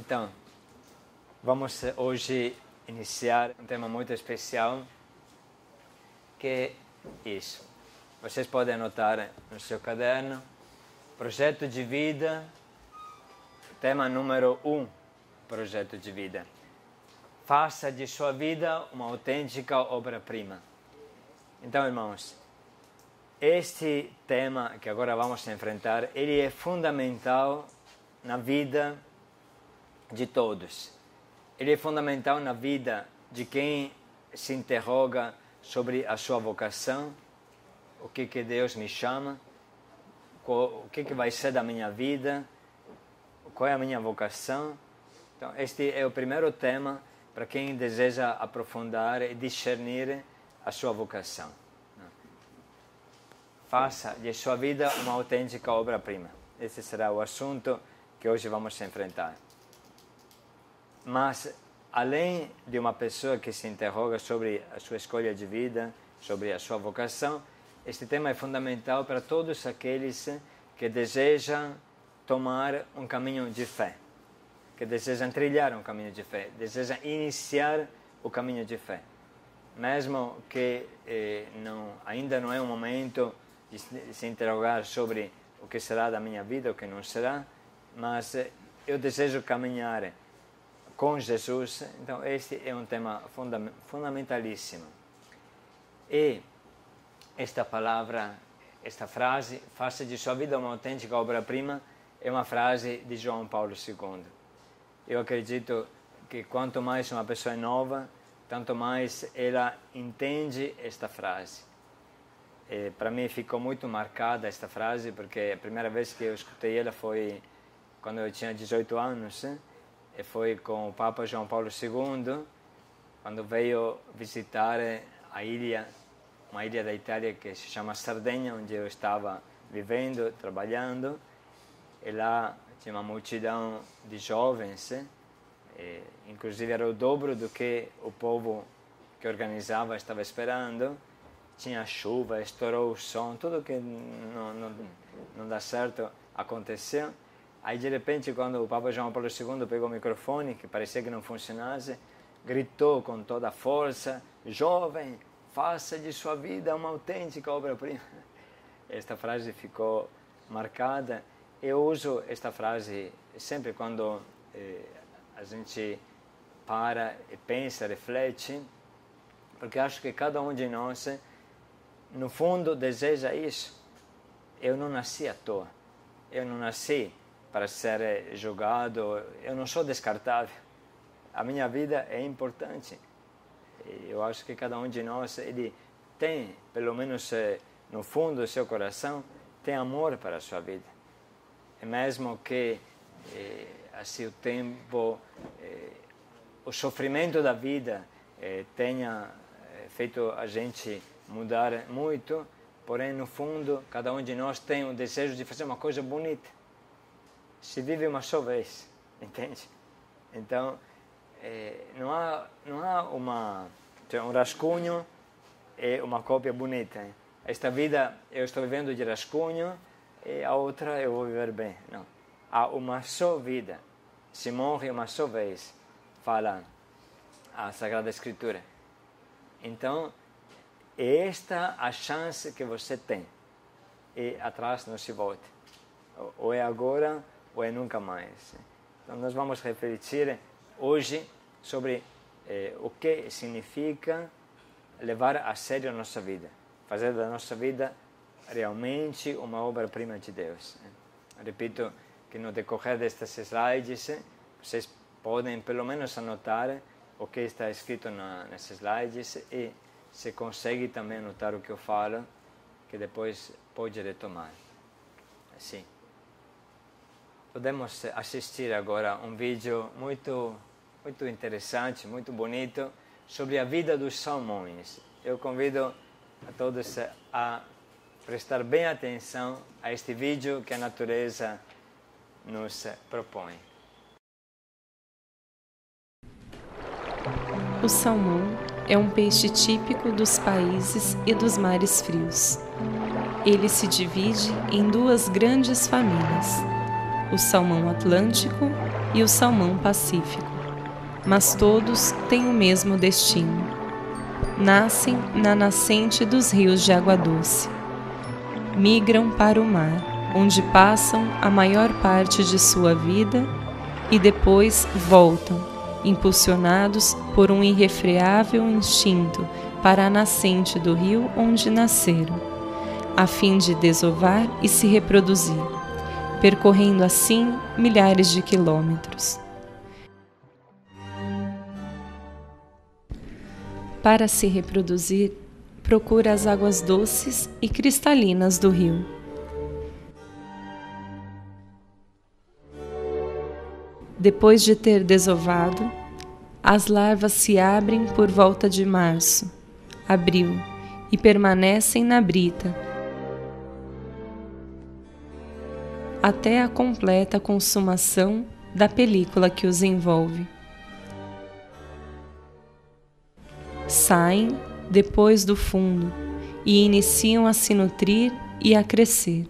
Então, vamos hoje iniciar um tema muito especial, que é isso. Vocês podem anotar no seu caderno, projeto de vida, tema número 1, projeto de vida. Faça de sua vida uma autêntica obra-prima. Então, irmãos, este tema que agora vamos enfrentar, ele é fundamental na vida de todos. Ele é fundamental na vida de quem se interroga sobre a sua vocação, o que Deus me chama, o que vai ser da minha vida, qual é a minha vocação. Então, este é o primeiro tema para quem deseja aprofundar e discernir a sua vocação. Faça de sua vida uma autêntica obra-prima. Esse será o assunto que hoje vamos enfrentar. Mas, além de uma pessoa que se interroga sobre a sua escolha de vida, sobre a sua vocação, este tema é fundamental para todos aqueles que desejam tomar um caminho de fé, que desejam trilhar um caminho de fé, desejam iniciar o caminho de fé. Mesmo que ainda não é o momento de se interrogar sobre o que será da minha vida, o que não será, mas eu desejo caminhar com Jesus. Então, este é um tema fundamentalíssimo. E esta palavra, esta frase, faça de sua vida uma autêntica obra-prima, é uma frase de João Paulo II. Eu acredito que quanto mais uma pessoa é nova, tanto mais ela entende esta frase. Para mim ficou muito marcada esta frase, porque a primeira vez que eu escutei ela foi quando eu tinha 18 anos, e foi com o Papa João Paulo II, quando veio visitar a ilha, uma ilha da Itália que se chama Sardenha, onde eu estava vivendo, trabalhando, e lá tinha uma multidão de jovens, inclusive era o dobro do que o povo que organizava estava esperando. Tinha chuva, estourou o som, tudo que não dá certo aconteceu. Aí, de repente, quando o Papa João Paulo II pegou o microfone, que parecia que não funcionasse, gritou com toda a força: jovem, faça de sua vida uma autêntica obra-prima. Esta frase ficou marcada. Eu uso esta frase sempre quando a gente para e pensa, reflete, porque acho que cada um de nós, no fundo, deseja isso. Eu não nasci à toa. Eu não nasci para ser julgado. Eu não sou descartável. A minha vida é importante. Eu acho que cada um de nós, ele tem, pelo menos no fundo do seu coração, tem amor para a sua vida. E mesmo que assim, o tempo, o sofrimento da vida tenha feito a gente mudar muito, porém, no fundo, cada um de nós tem o desejo de fazer uma coisa bonita. Se vive uma só vez, entende? Então, não há um rascunho e uma cópia bonita. Hein? Esta vida eu estou vivendo de rascunho e a outra eu vou viver bem. Não. Há uma só vida. Se morre uma só vez, fala a Sagrada Escritura. Então, é esta a chance que você tem. E atrás não se volte. Ou é agora, ou é nunca mais. Então, nós vamos refletir hoje sobre o que significa levar a sério a nossa vida. Fazer da nossa vida realmente uma obra-prima de Deus. Repito que no decorrer destes slides, vocês podem pelo menos anotar o que está escrito nesses slides e se consegue também anotar o que eu falo, que depois pode retomar. Assim. Podemos assistir agora um vídeo muito interessante, muito bonito, sobre a vida dos salmões. Eu convido a todos a prestar bem atenção a este vídeo que a natureza nos propõe. O salmão é um peixe típico dos países e dos mares frios. Ele se divide em duas grandes famílias: o salmão atlântico e o salmão pacífico, mas todos têm o mesmo destino. Nascem na nascente dos rios de água doce. Migram para o mar, onde passam a maior parte de sua vida e depois voltam, impulsionados por um irrefreável instinto para a nascente do rio onde nasceram, a fim de desovar e se reproduzir, percorrendo assim milhares de quilômetros. Para se reproduzir, procura as águas doces e cristalinas do rio. Depois de ter desovado, as larvas se abrem por volta de março, abril, e permanecem na brita até a completa consumação da película que os envolve. Saem depois do fundo e iniciam a se nutrir e a crescer.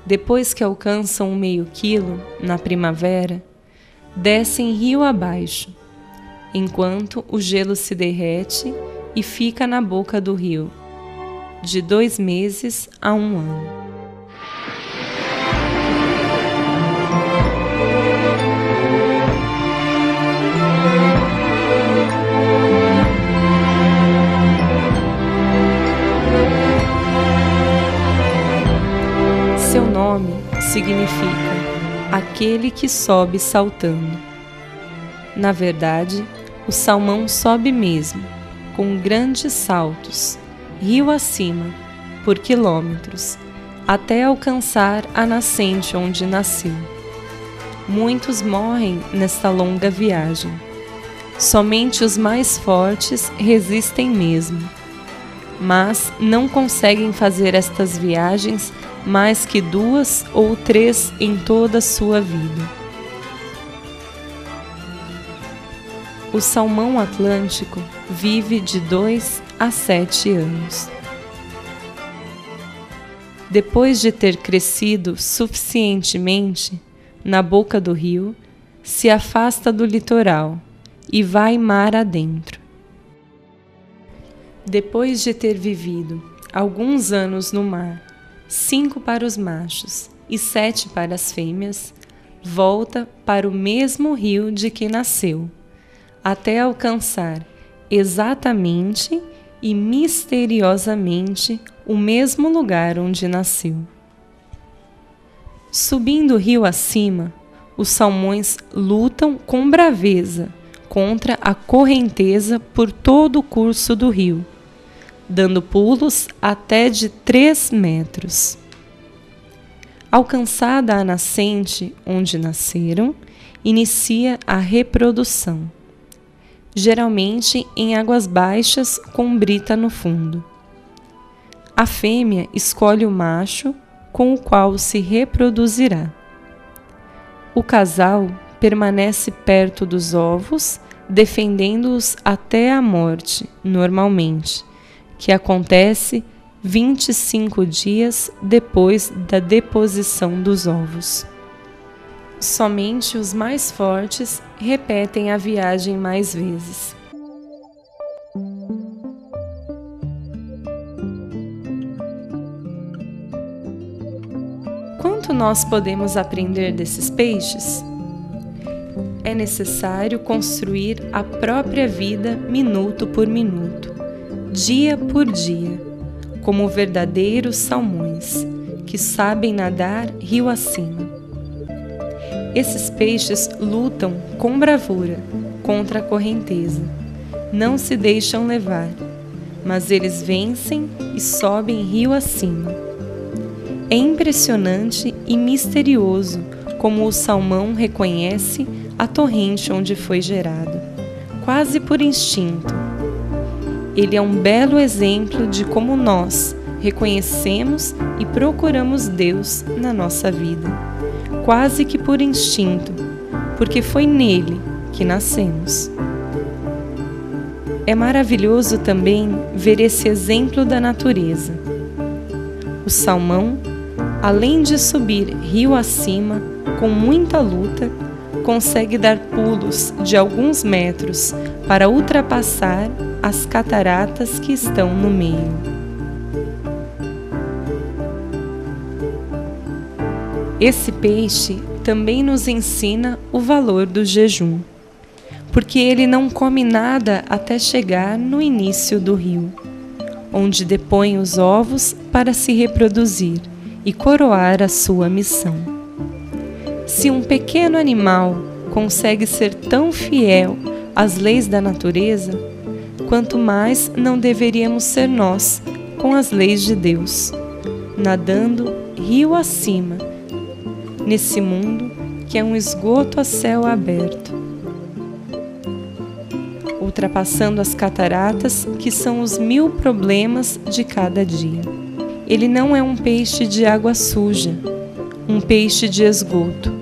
Depois que alcançam o meio quilo, na primavera, descem rio abaixo, enquanto o gelo se derrete e fica na boca do rio, de 2 meses a 1 ano. Seu nome significa aquele que sobe saltando. Na verdade, o salmão sobe mesmo, com grandes saltos, rio acima, por quilômetros, até alcançar a nascente onde nasceu. Muitos morrem nesta longa viagem. Somente os mais fortes resistem mesmo, mas não conseguem fazer estas viagens mais que 2 ou 3 em toda a sua vida. O salmão atlântico vive de 2 a 7 anos. Depois de ter crescido suficientemente, na boca do rio, se afasta do litoral e vai mar adentro. Depois de ter vivido alguns anos no mar, 5 para os machos e 7 para as fêmeas, volta para o mesmo rio de que nasceu, até alcançar exatamente e misteriosamente o mesmo lugar onde nasceu. Subindo o rio acima, os salmões lutam com braveza contra a correnteza por todo o curso do rio, dando pulos até de 3 metros. Alcançada a nascente onde nasceram, inicia a reprodução, geralmente em águas baixas com brita no fundo. A fêmea escolhe o macho com o qual se reproduzirá. O casal permanece perto dos ovos, defendendo-os até a morte, normalmente, que acontece 25 dias depois da deposição dos ovos. Somente os mais fortes repetem a viagem mais vezes. Quanto nós podemos aprender desses peixes? É necessário construir a própria vida minuto por minuto, dia por dia, como verdadeiros salmões, que sabem nadar rio acima. Esses peixes lutam com bravura contra a correnteza, não se deixam levar, mas eles vencem e sobem rio acima. É impressionante e misterioso como o salmão reconhece a torrente onde foi gerado, quase por instinto. Ele é um belo exemplo de como nós reconhecemos e procuramos Deus na nossa vida, quase que por instinto, porque foi nele que nascemos. É maravilhoso também ver esse exemplo da natureza. O salmão além de subir rio acima, com muita luta, consegue dar pulos de alguns metros para ultrapassar as cataratas que estão no meio. Esse peixe também nos ensina o valor do jejum, porque ele não come nada até chegar no início do rio, onde depõe os ovos para se reproduzir e coroar a sua missão. Se um pequeno animal consegue ser tão fiel às leis da natureza, quanto mais não deveríamos ser nós com as leis de Deus, nadando rio acima, nesse mundo que é um esgoto a céu aberto, ultrapassando as cataratas que são os 1000 problemas de cada dia. Ele não é um peixe de água suja, um peixe de esgoto.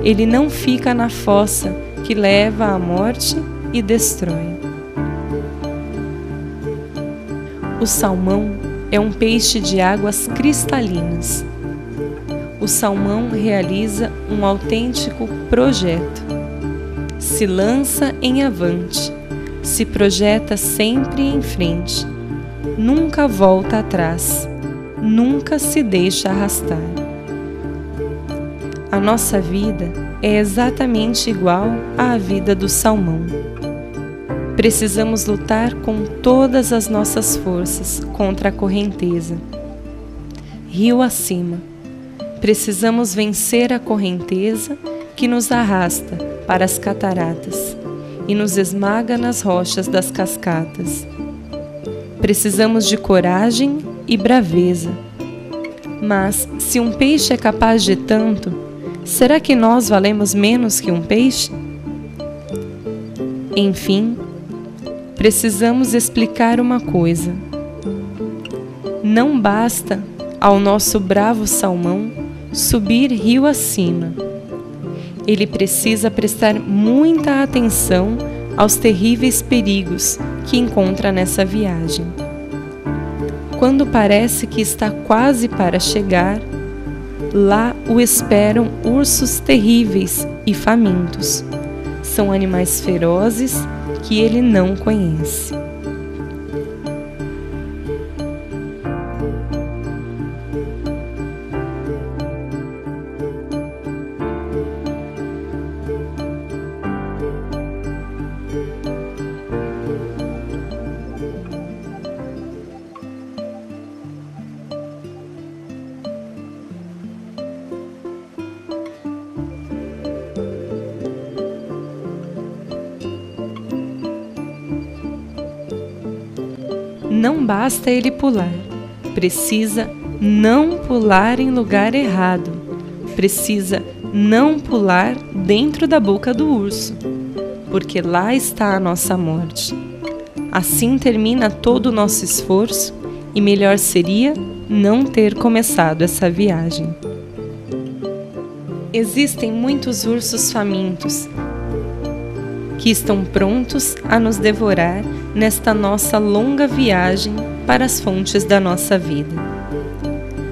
Ele não fica na fossa que leva à morte e destrói. O salmão é um peixe de águas cristalinas. O salmão realiza um autêntico projeto. Se lança em avante, se projeta sempre em frente, nunca volta atrás, nunca se deixa arrastar. A nossa vida é exatamente igual à vida do salmão. Precisamos lutar com todas as nossas forças contra a correnteza. Rio acima, precisamos vencer a correnteza que nos arrasta para as cataratas e nos esmaga nas rochas das cascatas. Precisamos de coragem e braveza. Mas, se um peixe é capaz de tanto, será que nós valemos menos que um peixe? Enfim, precisamos explicar uma coisa. Não basta ao nosso bravo salmão subir rio acima. Ele precisa prestar muita atenção aos terríveis perigos que encontra nessa viagem. Quando parece que está quase para chegar, lá o esperam ursos terríveis e famintos. São animais ferozes que ele não conhece. Não basta ele pular, precisa não pular em lugar errado, precisa não pular dentro da boca do urso, porque lá está a nossa morte. Assim termina todo o nosso esforço e melhor seria não ter começado essa viagem. Existem muitos ursos famintos que estão prontos a nos devorar nesta nossa longa viagem para as fontes da nossa vida.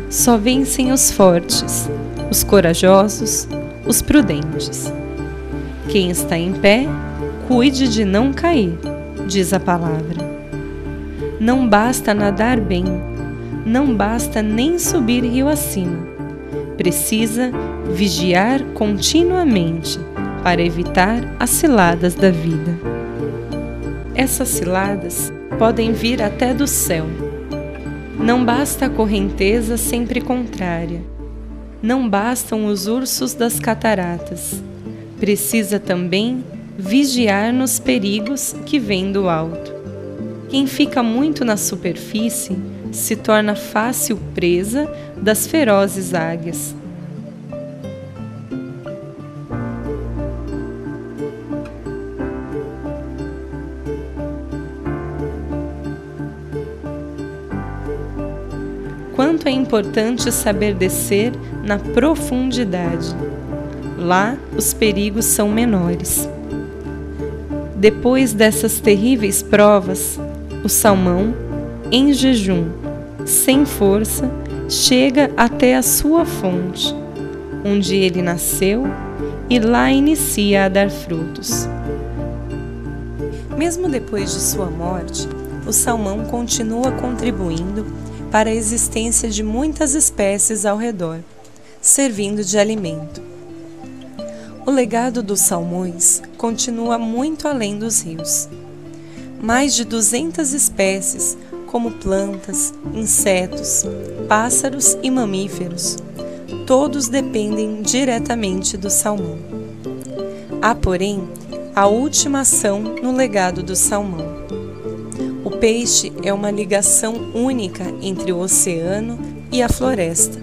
Só vencem os fortes, os corajosos, os prudentes. Quem está em pé, cuide de não cair, diz a palavra. Não basta nadar bem, não basta nem subir rio acima. Precisa vigiar continuamente para evitar as ciladas da vida. Essas ciladas podem vir até do céu. Não basta a correnteza sempre contrária. Não bastam os ursos das cataratas. Precisa também vigiar nos perigos que vêm do alto. Quem fica muito na superfície se torna fácil presa das ferozes águias. Quanto é importante saber descer na profundidade. Lá, os perigos são menores. Depois dessas terríveis provas, o salmão, em jejum, sem força, chega até a sua fonte, onde ele nasceu, e lá inicia a dar frutos. Mesmo depois de sua morte, o salmão continua contribuindo para a existência de muitas espécies ao redor, servindo de alimento. O legado dos salmões continua muito além dos rios. Mais de 200 espécies, como plantas, insetos, pássaros e mamíferos, todos dependem diretamente do salmão. Há, porém, a última ação no legado do salmão. O peixe é uma ligação única entre o oceano e a floresta.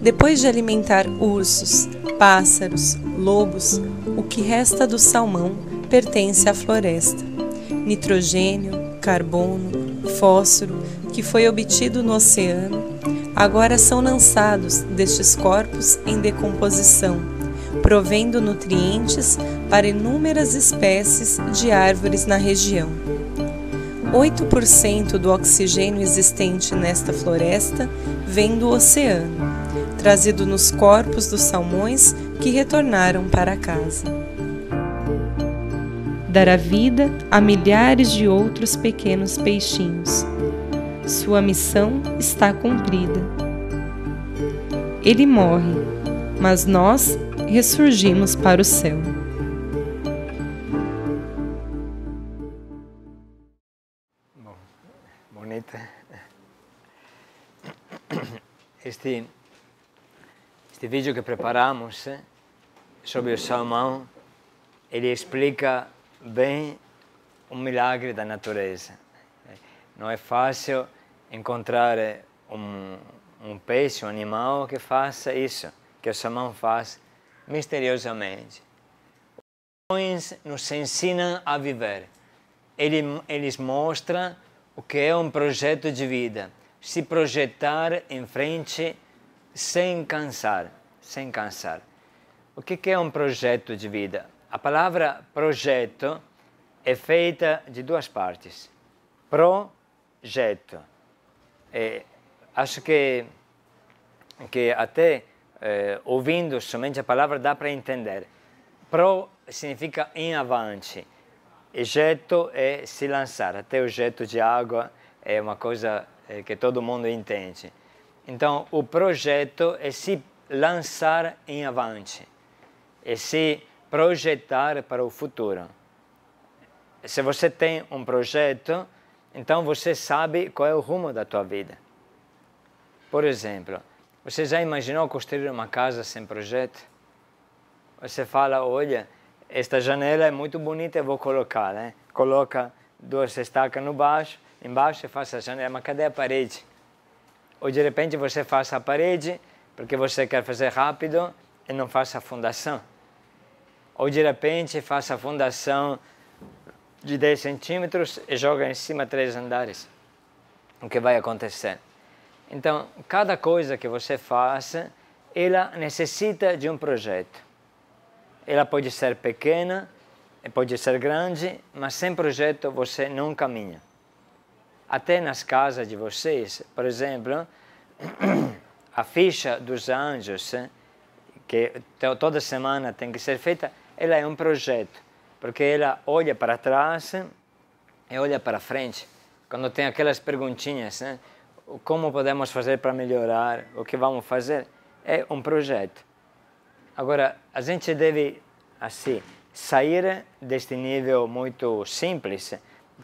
Depois de alimentar ursos, pássaros, lobos, o que resta do salmão pertence à floresta. Nitrogênio, carbono, fósforo, que foi obtido no oceano, agora são lançados destes corpos em decomposição, provendo nutrientes para inúmeras espécies de árvores na região. 8% do oxigênio existente nesta floresta vem do oceano, trazido nos corpos dos salmões que retornaram para casa. Dará vida a milhares de outros pequenos peixinhos. Sua missão está cumprida. Ele morre, mas nós ressurgimos para o céu. Bom, bonita. Este vídeo que preparamos sobre o salmão, ele explica bem um milagre da natureza. Não é fácil encontrar um peixe, um animal que faça isso, que o salmão faz misteriosamente. Os salmões nos ensinam a viver. Eles mostram o que é um projeto de vida, se projetar em frente sem cansar, sem cansar. O que é um projeto de vida? A palavra projeto é feita de duas partes. Projeto. Acho que até ouvindo somente a palavra dá para entender. Pro significa em avante. E jeto é se lançar. Até o jeto de água é uma coisa que todo mundo entende. Então, o projeto é se lançar em avante. É se projetar para o futuro. Se você tem um projeto, então você sabe qual é o rumo da tua vida. Por exemplo, você já imaginou construir uma casa sem projeto? Você fala, olha, esta janela é muito bonita, eu vou colocar, né? Coloca 2 estacas embaixo e faz a janela, mas cadê a parede? Ou de repente você faz a parede porque você quer fazer rápido e não faz a fundação. Ou de repente faz a fundação de 10 centímetros e joga em cima 3 andares. O que vai acontecer? Então, cada coisa que você faz, ela necessita de um projeto. Ela pode ser pequena, pode ser grande, mas sem projeto você não caminha. Até nas casas de vocês, por exemplo, a ficha dos anjos, que toda semana tem que ser feita, ela é um projeto, porque ela olha para trás e olha para frente. Quando tem aquelas perguntinhas, né? Como podemos fazer para melhorar, o que vamos fazer, é um projeto. Agora, a gente deve, assim, sair deste nível muito simples,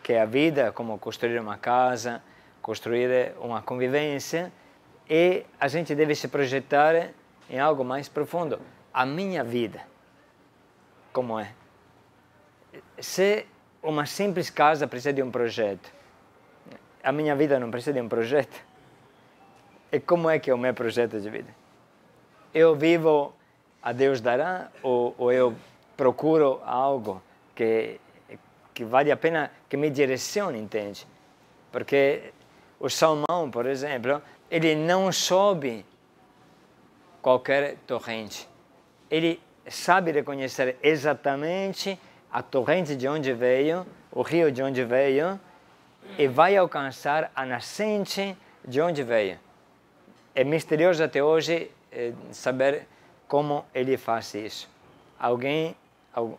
que é a vida, como construir uma casa, construir uma convivência, e a gente deve se projetar em algo mais profundo. A minha vida, como é? Se uma simples casa precisa de um projeto, a minha vida não precisa de um projeto? E como é que é o meu projeto de vida? Eu vivo a Deus dará ou eu procuro algo que vale a pena, que me direcione, entende? Porque o salmão, por exemplo, ele não sobe qualquer torrente. Ele sabe reconhecer exatamente a torrente de onde veio, o rio de onde veio, e vai alcançar a nascente de onde veio. É misterioso até hoje saber como ele faz isso.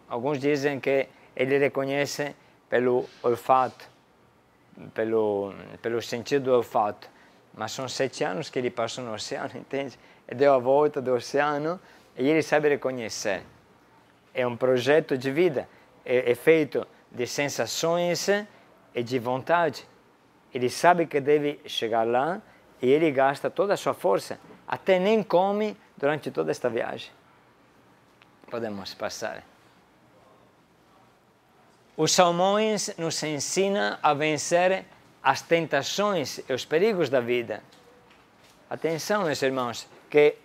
Alguns dizem que ele reconhece pelo olfato, pelo sentido do olfato. Mas são 7 anos que ele passou no oceano, entende? E deu a volta do oceano e ele sabe reconhecer. É um projeto de vida, é feito de sensações e de vontade. Ele sabe que deve chegar lá e ele gasta toda a sua força, até nem come durante toda esta viagem. Podemos passar. Os salmões nos ensinam a vencer as tentações e os perigos da vida. Atenção, meus irmãos, que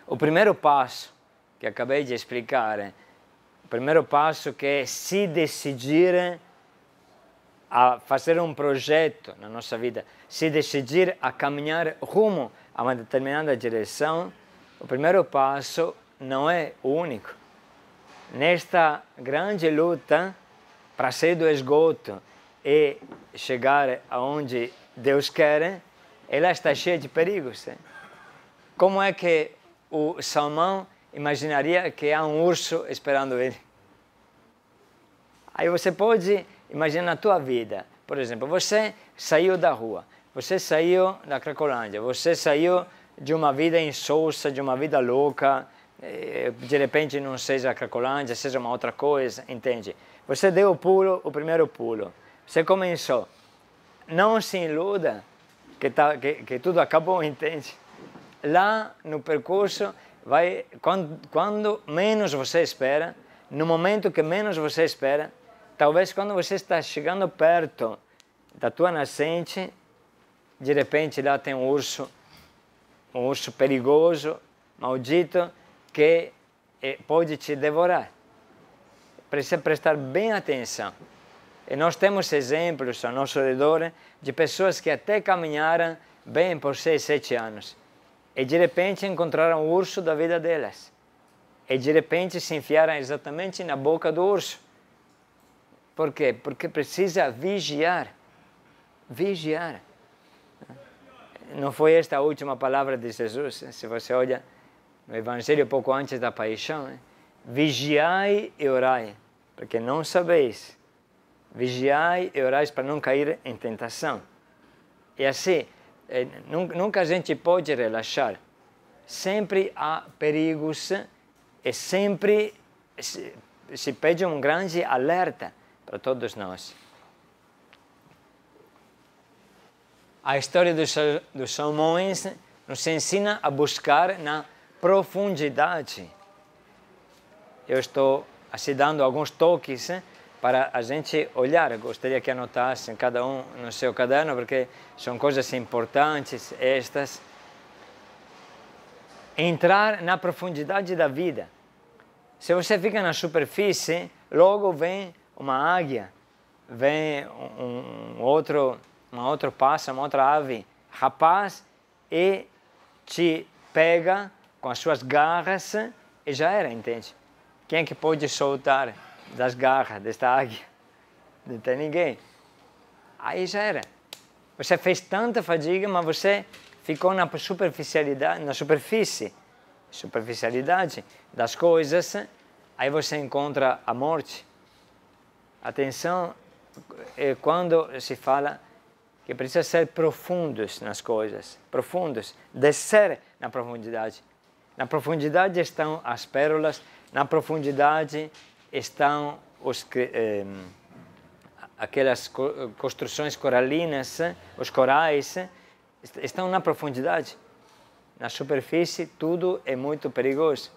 o primeiro passo que acabei de explicar, o primeiro passo que é se decidir a fazer um projeto na nossa vida, se decidir a caminhar rumo a uma determinada direção, o primeiro passo não é o único. Nesta grande luta para sair do esgoto e chegar aonde Deus quer, ela está cheia de perigos. Como é que o salmão imaginaria que há um urso esperando ele? Aí você pode imaginar na tua vida, por exemplo, você saiu da rua, você saiu da Cracolândia, você saiu de uma vida insossa, de uma vida louca, de repente não seja a Cracolândia, seja uma outra coisa, entende? Você deu o primeiro pulo, você começou. Não se iluda que tudo acabou, entende? Lá no percurso, quando menos você espera, no momento que menos você espera, talvez quando você está chegando perto da tua nascente, de repente lá tem um urso perigoso, maldito, que pode te devorar. Precisa prestar bem atenção. E nós temos exemplos ao nosso redor de pessoas que até caminharam bem por 6, 7 anos. E de repente encontraram o urso da vida delas. E de repente se enfiaram exatamente na boca do urso. Por quê? Porque precisa vigiar. Vigiar. Não foi esta a última palavra de Jesus? Se você olha no Evangelho pouco antes da paixão, vigiai e orai, porque não sabeis. Vigiai e orai para não cair em tentação. E assim, nunca a gente pode relaxar. Sempre há perigos e sempre se pede um grande alerta para todos nós. A história dos salmões nos ensina a buscar na profundidade. Eu estou assim dando alguns toques para a gente olhar. Gostaria que anotassem cada um no seu caderno, porque são coisas importantes estas. Entrar na profundidade da vida. Se você fica na superfície, logo vem uma águia, vem um outro pássaro, uma outra ave rapaz e te pega com as suas garras e já era, entende? Quem é que pode soltar das garras desta águia? Não tem ninguém. Aí já era. Você fez tanta fadiga, mas você ficou na superficialidade, na superfície das coisas, aí você encontra a morte. Atenção, quando se fala que precisa ser profundos nas coisas, profundos, descer na profundidade. Na profundidade estão as pérolas, na profundidade estão aquelas construções coralinas, os corais, estão na profundidade. Na superfície tudo é muito perigoso.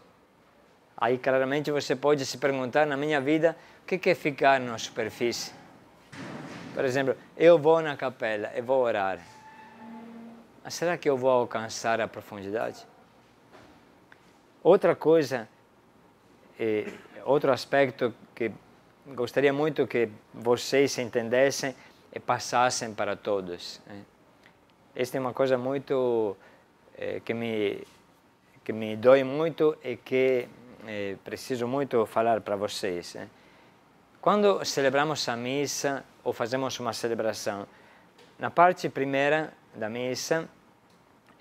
Aí claramente você pode se perguntar na minha vida, o que é ficar na superfície? Por exemplo, eu vou na capela e vou orar. Mas será que eu vou alcançar a profundidade? Outra coisa, outro aspecto que gostaria muito que vocês entendessem e passassem para todos. Esta é uma coisa muito que me dói muito e que preciso muito falar para vocês. Quando celebramos a missa ou fazemos uma celebração, na parte primeira da missa,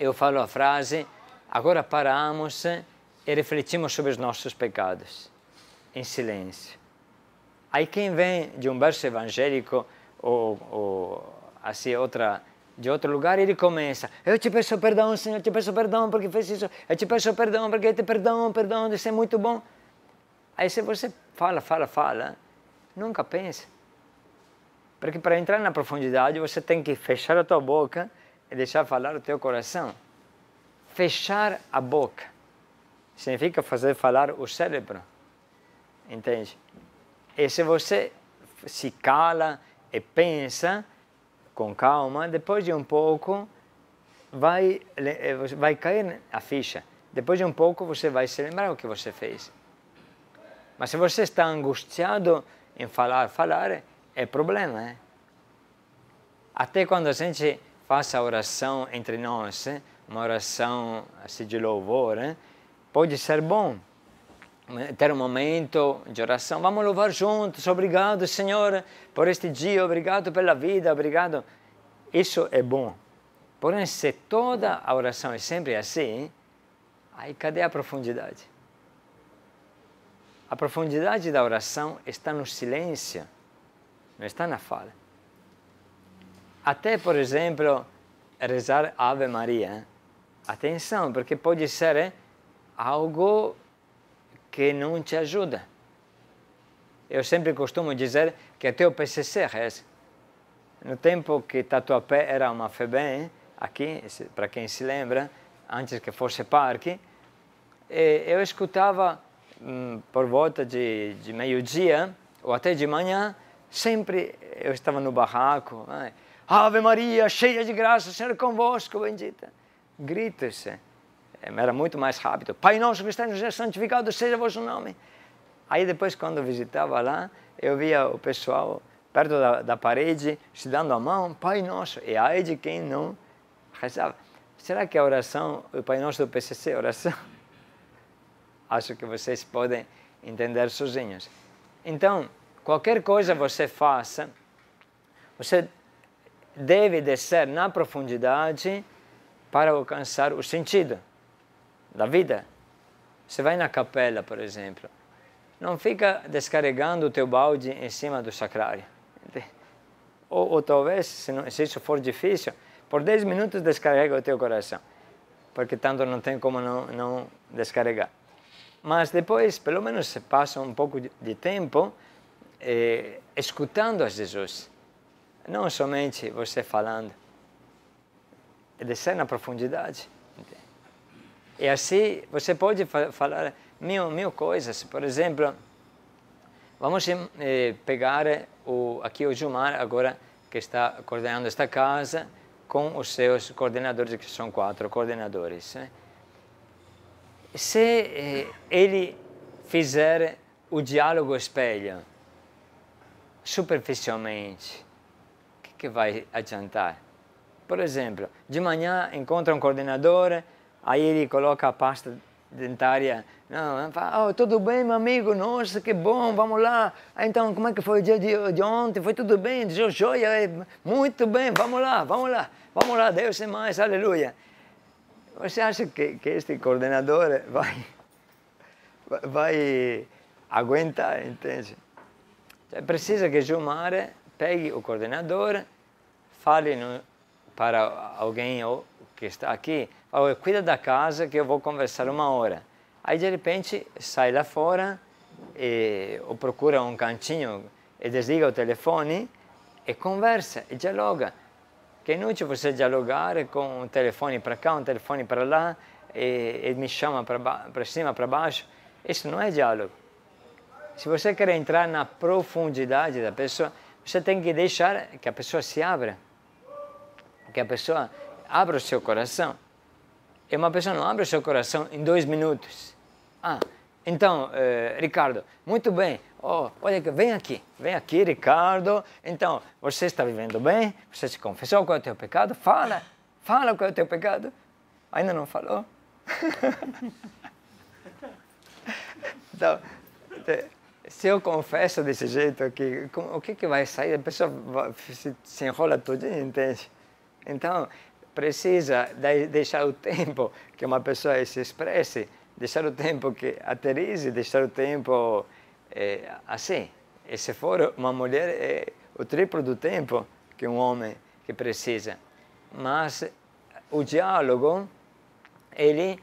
eu falo a frase, agora paramos e refletimos sobre os nossos pecados, em silêncio. Aí quem vem de um verso evangélico ou assim, de outro lugar, ele começa, eu te peço perdão, Senhor, eu te peço perdão porque fez isso, eu te peço perdão porque te perdão, isso é muito bom. Aí se você fala, nunca pensa. Porque para entrar na profundidade você tem que fechar a tua boca e deixar falar o teu coração. Fechar a boca significa fazer falar o cérebro. Entende? E se você se cala e pensa com calma, depois de um pouco vai cair a ficha. Depois de um pouco você vai se lembrar o que você fez. Mas se você está angustiado em falar, é problema, né? Até quando a gente faz a oração entre nós, uma oração assim, de louvor, pode ser bom ter um momento de oração. Vamos louvar juntos. Obrigado, Senhor, por este dia. Obrigado pela vida. Obrigado. Isso é bom. Porém, se toda a oração é sempre assim, aí cadê a profundidade? A profundidade da oração está no silêncio, não está na fala. Até, por exemplo, rezar Ave Maria. Atenção, porque pode ser algo que não te ajuda. Eu sempre costumo dizer que até o PCC reza. No tempo que Tatuapé era uma FEBEM, aqui, para quem se lembra, antes que fosse parque, eu escutava por volta de meio-dia ou até de manhã, sempre eu estava no barraco, Ave Maria, cheia de graça, o Senhor é convosco, bendita. Gritos, era muito mais rápido. Pai nosso que está no céu, santificado seja o vosso nome. Aí depois, quando eu visitava lá, eu via o pessoal perto da parede, se dando a mão, Pai Nosso. E aí de quem não rezava. Será que a oração, o Pai Nosso do PCC é oração? Acho que vocês podem entender sozinhos. Então, qualquer coisa você faça, você deve descer na profundidade para alcançar o sentido da vida. Você vai na capela, por exemplo, não fica descarregando o teu balde em cima do sacrário. Ou talvez, se isso for difícil, por 10 minutos descarrega o teu coração, porque tanto não tem como não descarregar. Mas depois, pelo menos, se passa um pouco de tempo escutando a Jesus, não somente você falando, é descer na profundidade. E assim você pode falar mil coisas. Por exemplo, vamos pegar aqui o Gilmar, agora que está coordenando esta casa, com os seus coordenadores, que são 4 coordenadores. Se ele fizer o diálogo espelho superficialmente, o que vai adiantar? Por exemplo, de manhã encontra um coordenador, aí ele coloca a pasta dentária, não, fala, tudo bem, meu amigo, nossa, que bom, vamos lá. Então, como é que foi o dia de ontem? Foi tudo bem? Joia, muito bem, vamos lá, Deus é mais, aleluia. Você acha que este coordenador vai aguentar, entende? Precisa que Gilmar pegue o coordenador, fale para alguém que está aqui, cuida da casa que eu vou conversar 1 hora. Aí de repente sai lá fora ou procura um cantinho e desliga o telefone e conversa e dialoga. Que é inútil você dialogar com um telefone para cá, um telefone para lá e me chama para cima, para baixo. Isso não é diálogo. Se você quer entrar na profundidade da pessoa, você tem que deixar que a pessoa se abra. Que a pessoa abra o seu coração. E uma pessoa não abre o seu coração em 2 minutos. Então, Ricardo, muito bem. Olha, vem aqui, Ricardo. Então, você está vivendo bem? Você se confessou qual é o teu pecado? Fala qual é o teu pecado. Ainda não falou? Então, se eu confesso desse jeito aqui, o que vai sair? A pessoa se enrola todinha, entende? Então, precisa deixar o tempo que uma pessoa se expresse, deixar o tempo que aterrize, deixar o tempo assim. E se for uma mulher, é o triplo do tempo que um homem que precisa. Mas o diálogo, ele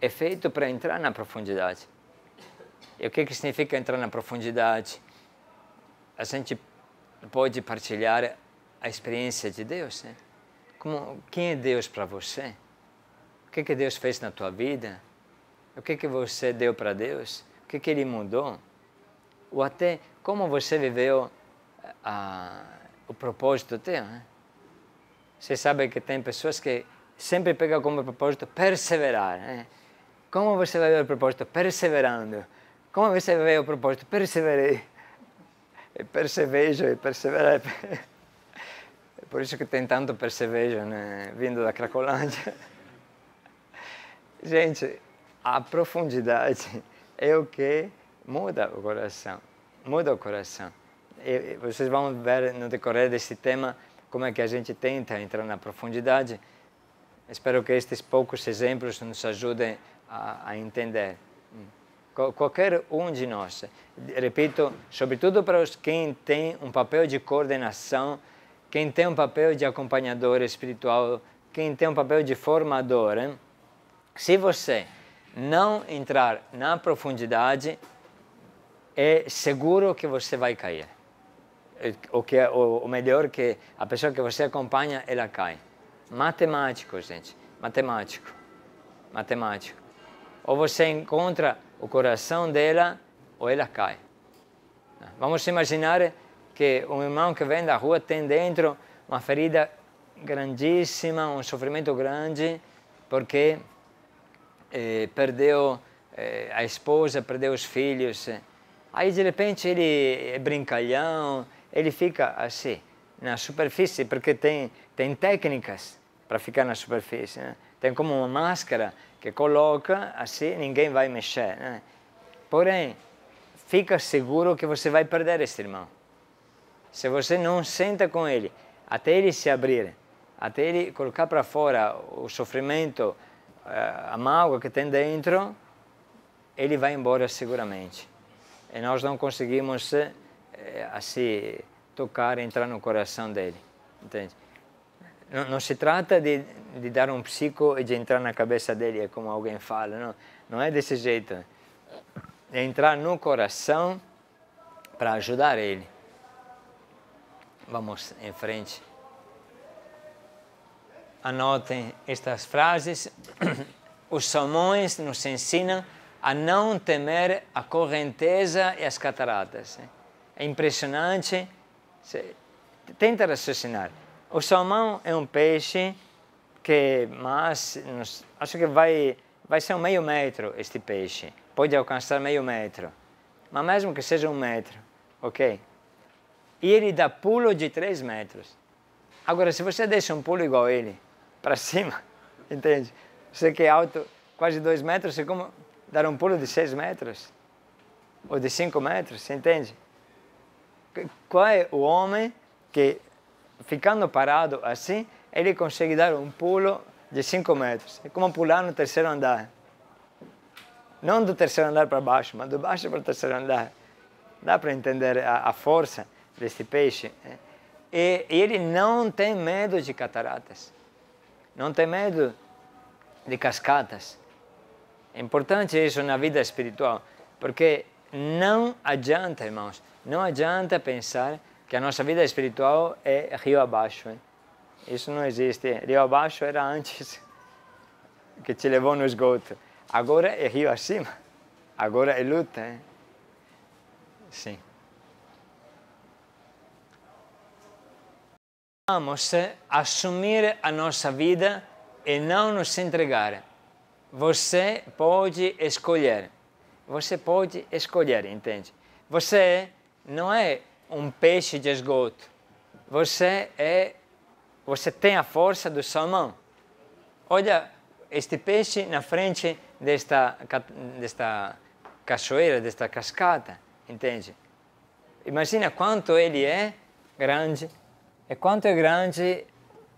é feito para entrar na profundidade. E o que significa entrar na profundidade? A gente pode partilhar a experiência de Deus, né? Quem é Deus para você? O que Deus fez na tua vida? O que você deu para Deus? O que Ele mudou? Ou até como você viveu o propósito teu, né? Você sabe que tem pessoas que sempre pegam como propósito perseverar, né? Como você vai ver o propósito? Perseverando. Como você vai ver o propósito? Perseverei. E percevejo e perseverar. É por isso que tem tanto percevejo, né? Vindo da Cracolândia. Gente, a profundidade é o que muda o coração. Muda o coração. E vocês vão ver no decorrer desse tema como é que a gente tenta entrar na profundidade. Espero que estes poucos exemplos nos ajudem a entender. Qualquer um de nós, repito, sobretudo para quem tem um papel de coordenação, quem tem um papel de acompanhador espiritual, quem tem um papel de formador, hein? Se você não entrar na profundidade, é seguro que você vai cair. O melhor que a pessoa que você acompanha, ela cai. Matemático, gente, matemático. Ou você encontra o coração dela, ou ela cai. Vamos imaginar que um irmão que vem da rua tem dentro uma ferida grandíssima, um sofrimento grande, porque perdeu a esposa, perdeu os filhos. Aí, de repente, ele é brincalhão, ele fica assim, na superfície, porque tem técnicas para ficar na superfície, né? Tem como uma máscara que coloca, assim ninguém vai mexer, né? Porém, fica seguro que você vai perder esse irmão. Se você não senta com ele, até ele se abrir, até ele colocar para fora o sofrimento, a mágoa que tem dentro, ele vai embora seguramente. E nós não conseguimos, assim, tocar, entrar no coração dele, entende? Não se trata de dar um psico e de entrar na cabeça dele, como alguém fala, não é desse jeito. É entrar no coração para ajudar ele. Vamos em frente. Anotem estas frases. Os salmões nos ensinam a não temer a correnteza e as cataratas. É impressionante. Tenta raciocinar. O salmão é um peixe que, acho que vai ser 1/2 metro este peixe. Pode alcançar 1/2 metro. Mas mesmo que seja 1 metro, ok? E ele dá pulo de 3 metros. Agora, se você deixa um pulo igual a ele, para cima, entende? Você que é alto, quase 2 metros, é como dar um pulo de 6 metros. Ou de 5 metros, entende? Qual é o homem que, ficando parado assim, ele consegue dar um pulo de 5 metros. É como pular no 3º andar. Não do 3º andar para baixo, mas do baixo para o 3º andar. Dá para entender a força desse peixe. E ele não tem medo de cataratas. Não tem medo de cascatas. É importante isso na vida espiritual, porque não adianta, irmãos, não adianta pensar que a nossa vida espiritual é rio abaixo. Hein? Isso não existe. Rio abaixo era antes, que te levou no esgoto. Agora é rio acima. Agora é luta. Hein? Sim. Vamos assumir a nossa vida e não nos entregar. Você pode escolher. Você pode escolher, entende? Você não é um peixe de esgoto. Você tem a força do salmão. Olha este peixe na frente desta cachoeira, desta cascata, entende? Imagina quanto ele é grande e quanto é grande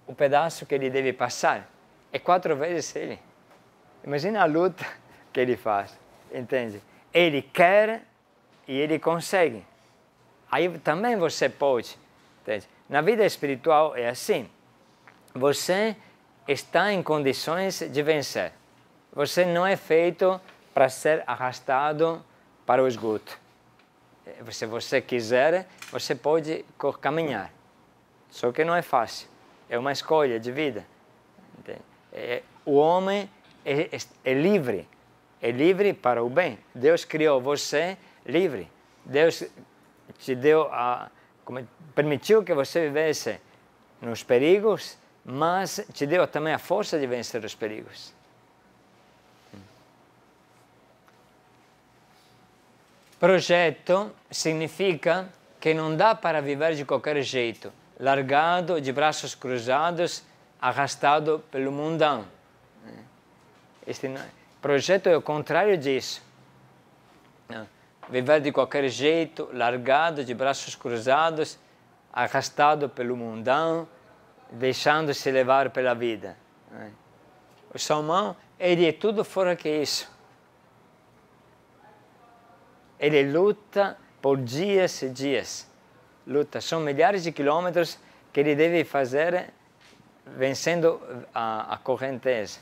o pedaço que ele deve passar é 4 vezes ele. Imagina a luta que ele faz, entende? Ele quer e ele consegue. Aí também você pode, entende? Na vida espiritual é assim. Você está em condições de vencer. Você não é feito para ser arrastado para o esgoto. Se você quiser, você pode caminhar. Só que não é fácil. É uma escolha de vida. O homem é livre. É livre para o bem. Deus criou você livre. Deus te deu permitiu que você vivesse nos perigos, mas te deu também a força de vencer os perigos. Projeto significa que não dá para viver de qualquer jeito, largado, de braços cruzados, arrastado pelo mundão. Projeto é o contrário disso. Viver de qualquer jeito, largado, de braços cruzados, arrastado pelo mundão, deixando-se levar pela vida. O salmão, ele é tudo fora que isso. Ele luta por dias e dias. Luta. São milhares de quilômetros que ele deve fazer vencendo a correnteza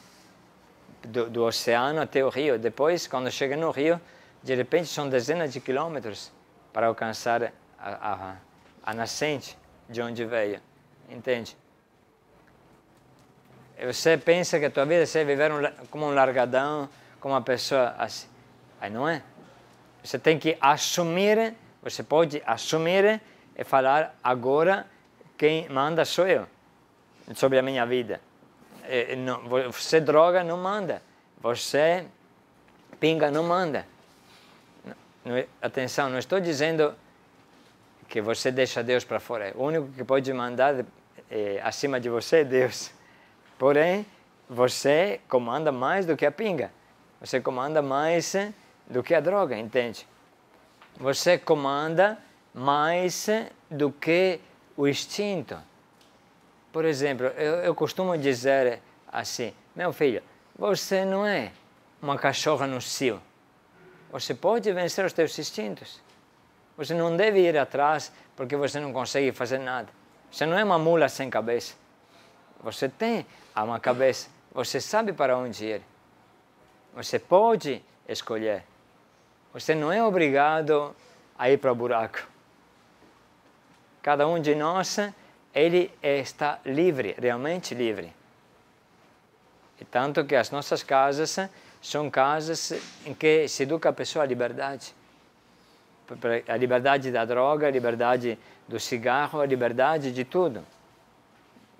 do oceano até o rio. Depois, quando chega no rio, de repente são dezenas de quilômetros para alcançar a nascente de onde veio. Entende? E você pensa que a tua vida é viver como um largadão, como uma pessoa assim. Aí não é. Você tem que assumir, você pode assumir e falar: agora quem manda sou eu, sobre a minha vida. Você droga, não manda. Você pinga, não manda. Atenção, não estou dizendo que você deixa Deus para fora. O único que pode mandar acima de você é Deus. Porém, você comanda mais do que a pinga. Você comanda mais do que a droga, entende? Você comanda mais do que o instinto. Por exemplo, eu costumo dizer assim: meu filho, você não é uma cachorra no cio. Você pode vencer os teus instintos. Você não deve ir atrás porque você não consegue fazer nada. Você não é uma mula sem cabeça. Você tem uma cabeça. Você sabe para onde ir. Você pode escolher. Você não é obrigado a ir para o buraco. Cada um de nós, ele está livre, realmente livre. E tanto que as nossas casas são casas em que se educa a pessoa à liberdade. A liberdade da droga, a liberdade do cigarro, a liberdade de tudo.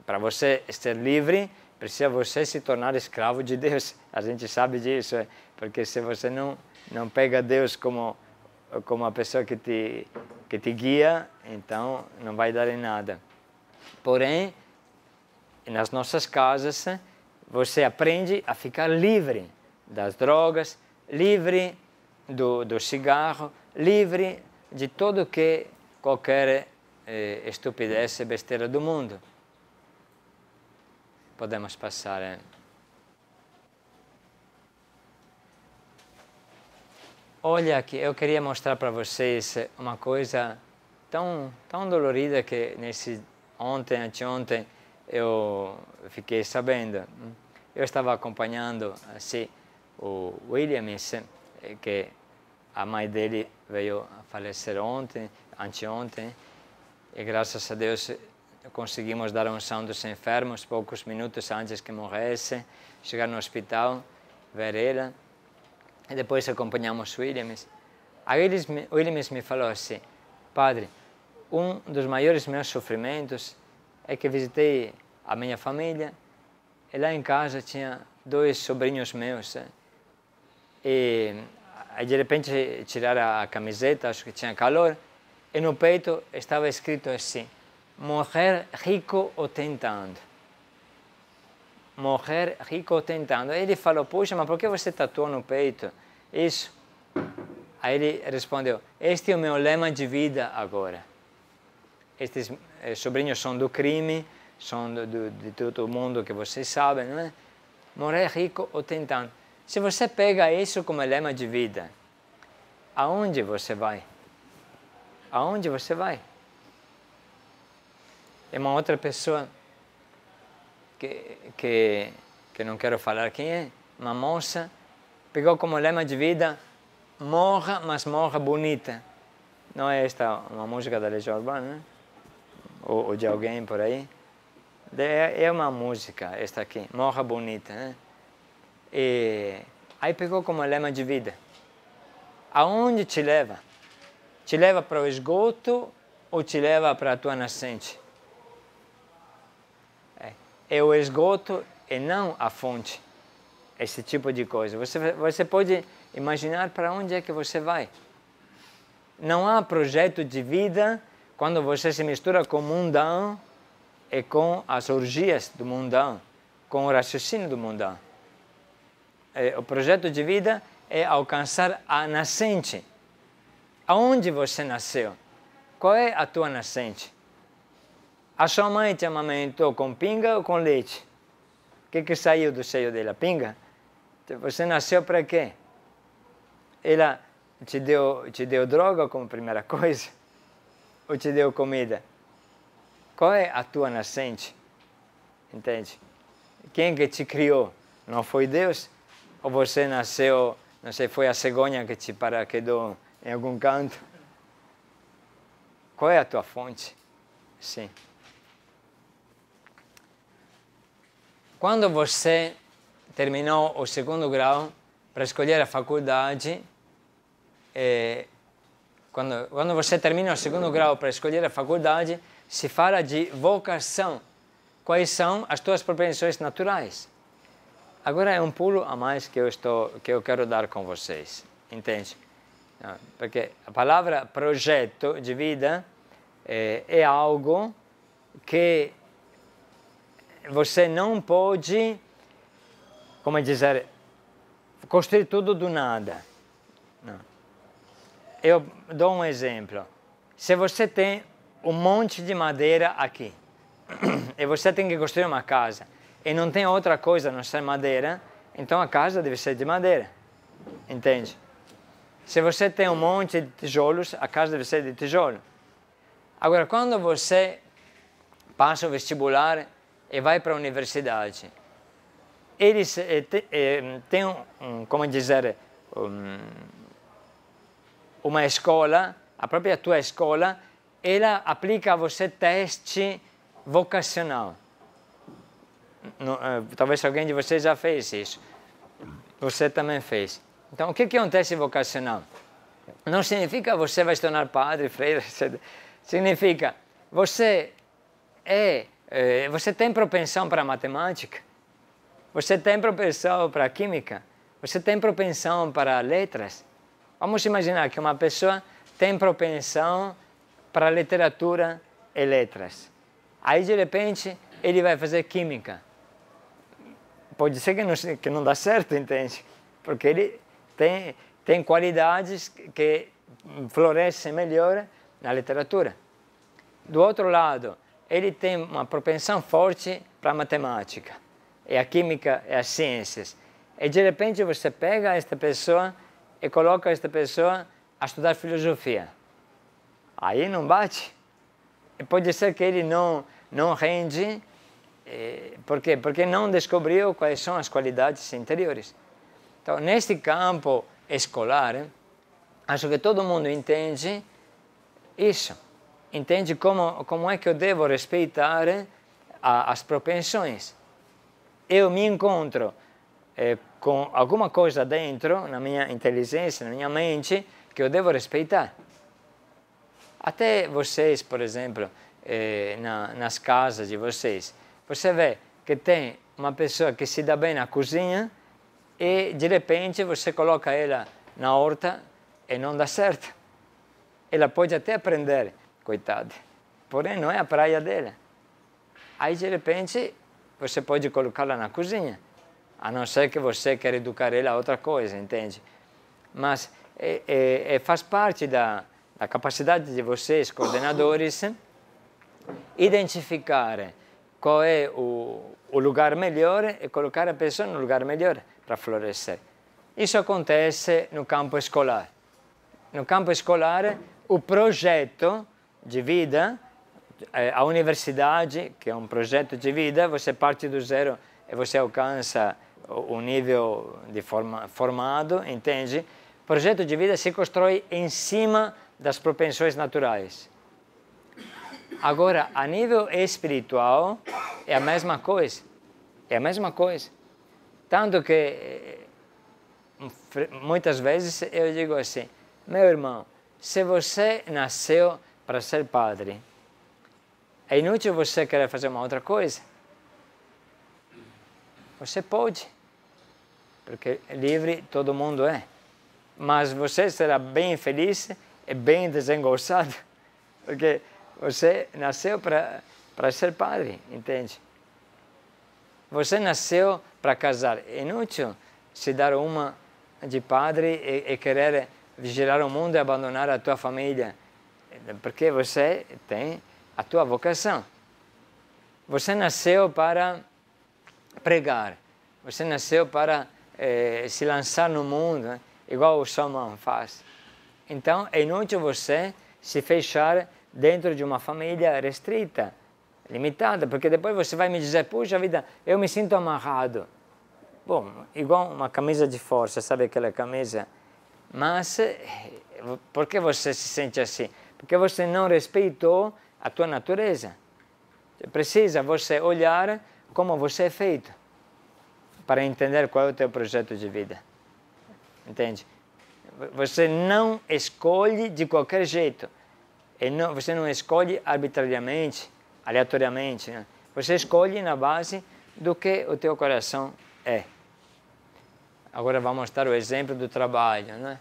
Para você ser livre, precisa você se tornar escravo de Deus. A gente sabe disso, porque se você não pega Deus como a pessoa que te guia, então não vai dar em nada. Porém, nas nossas casas, você aprende a ficar livre das drogas, livre do cigarro, livre de tudo que qualquer estupidez e besteira do mundo. Podemos passar. Olha aqui, eu queria mostrar para vocês uma coisa tão dolorida que anteontem, eu fiquei sabendo. Eu estava acompanhando assim o Williams, que a mãe dele veio a falecer anteontem, e graças a Deus conseguimos dar unção dos enfermos poucos minutos antes que morresse, chegar no hospital, ver ela, e depois acompanhamos o Williams. Aí Williams me falou assim: padre, um dos maiores meus sofrimentos é que visitei a minha família, e lá em casa tinha 2 sobrinhos meus, e aí de repente tiraram a camiseta, acho que tinha calor, e no peito estava escrito assim: morrer rico ou tentando. Morrer rico ou tentando. Aí ele falou: puxa, mas por que você tatuou no peito isso? Aí ele respondeu: este é o meu lema de vida agora. Estes sobrinhos são do crime, são de todo mundo que vocês sabem, não é? Morrer rico ou tentando. Se você pega isso como lema de vida, aonde você vai? Aonde você vai? É uma outra pessoa que não quero falar quem é, uma moça, pegou como lema de vida, morra, mas morra bonita. Não é esta uma música da Legião Urbana, né? Ou de alguém por aí? É uma música, esta aqui, morra bonita, né? E aí pegou como lema de vida. Aonde te leva? Te leva para o esgoto ou te leva para a tua nascente? É o esgoto e não a fonte. Esse tipo de coisa. Você pode imaginar para onde é que você vai. Não há projeto de vida quando você se mistura com o mundão e com as orgias do mundão, com o raciocínio do mundão. O projeto de vida é alcançar a nascente. Aonde você nasceu? Qual é a tua nascente? A sua mãe te amamentou com pinga ou com leite? O que saiu do seio dela? Pinga? Você nasceu para quê? Ela te deu droga como primeira coisa? Ou te deu comida? Qual é a tua nascente? Entende? Quem que te criou? Não foi Deus? Ou você nasceu, não sei, foi a cegonha que te paraquedou em algum canto? Qual é a tua fonte? Sim. Quando você terminou o segundo grau para escolher a faculdade, quando você termina o segundo grau para escolher a faculdade, se fala de vocação. Quais são as tuas propensões naturais? Agora é um pulo a mais que eu quero dar com vocês, entende? Porque a palavra projeto de vida é algo que você não pode, como dizer, construir tudo do nada. Não. Eu dou um exemplo. Se você tem um monte de madeira aqui, e você tem que construir uma casa, e não tem outra coisa a não ser madeira, então a casa deve ser de madeira. Entende? Se você tem um monte de tijolos, a casa deve ser de tijolo. Agora, quando você passa o vestibular e vai para a universidade, eles têm, como dizer, uma escola, a própria tua escola, ela aplica a você teste vocacional. Talvez alguém de vocês já fez isso. Você também fez. Então, o que é um teste vocacional? Não significa você vai se tornar padre, freira, etc. Significa você tem propensão para matemática, você tem propensão para química, você tem propensão para letras. Vamos imaginar que uma pessoa tem propensão para literatura e letras. Aí, de repente, ele vai fazer química. Pode ser que não dá certo, entende? Porque ele tem qualidades que florescem melhor na literatura. Do outro lado, ele tem uma propensão forte para a matemática, e a química e as ciências. E de repente você pega esta pessoa e coloca esta pessoa a estudar filosofia. Aí não bate. E pode ser que ele não rende. Por quê? Porque não descobriu quais são as qualidades interiores. Então, neste campo escolar, acho que todo mundo entende isso. Entende como é que eu devo respeitar as propensões. Eu me encontro com alguma coisa dentro, na minha inteligência, na minha mente, que eu devo respeitar. Até vocês, por exemplo, nas casas de vocês, você vê que tem uma pessoa que se dá bem na cozinha e, de repente, você coloca ela na horta e não dá certo. Ela pode até aprender, coitada, porém não é a praia dela. Aí, de repente, você pode colocá-la na cozinha, a não ser que você quer educar ela a outra coisa, entende? Mas faz parte da capacidade de vocês, coordenadores, identificar qual é o lugar melhor e colocar a pessoa no lugar melhor para florescer. Isso acontece no campo escolar. No campo escolar, o projeto de vida, a universidade, que é um projeto de vida, você parte do zero e você alcança o nível de formado, entende? O projeto de vida se constrói em cima das propensões naturais. Agora, a nível espiritual, é a mesma coisa. É a mesma coisa. Tanto que, muitas vezes, eu digo assim, meu irmão, se você nasceu para ser padre, é inútil você querer fazer uma outra coisa. Você pode, porque livre todo mundo é. Mas você será bem feliz e bem desengonçado, porque você nasceu para ser padre, entende? Você nasceu para casar. É inútil se dar uma de padre e querer vigiar o mundo e abandonar a tua família, porque você tem a tua vocação. Você nasceu para pregar, você nasceu para se lançar no mundo, igual o Salomão faz. Então, é inútil você se fechar dentro de uma família restrita, limitada, porque depois você vai me dizer, puxa vida, eu me sinto amarrado. Bom, igual uma camisa de força, sabe aquela camisa? Mas, por que você se sente assim? Porque você não respeitou a tua natureza. Precisa você olhar como você é feito, para entender qual é o teu projeto de vida. Entende? Você não escolhe de qualquer jeito. Você não escolhe arbitrariamente, aleatoriamente. Né? Você escolhe na base do que o teu coração é. Agora vamos dar o exemplo do trabalho. Né?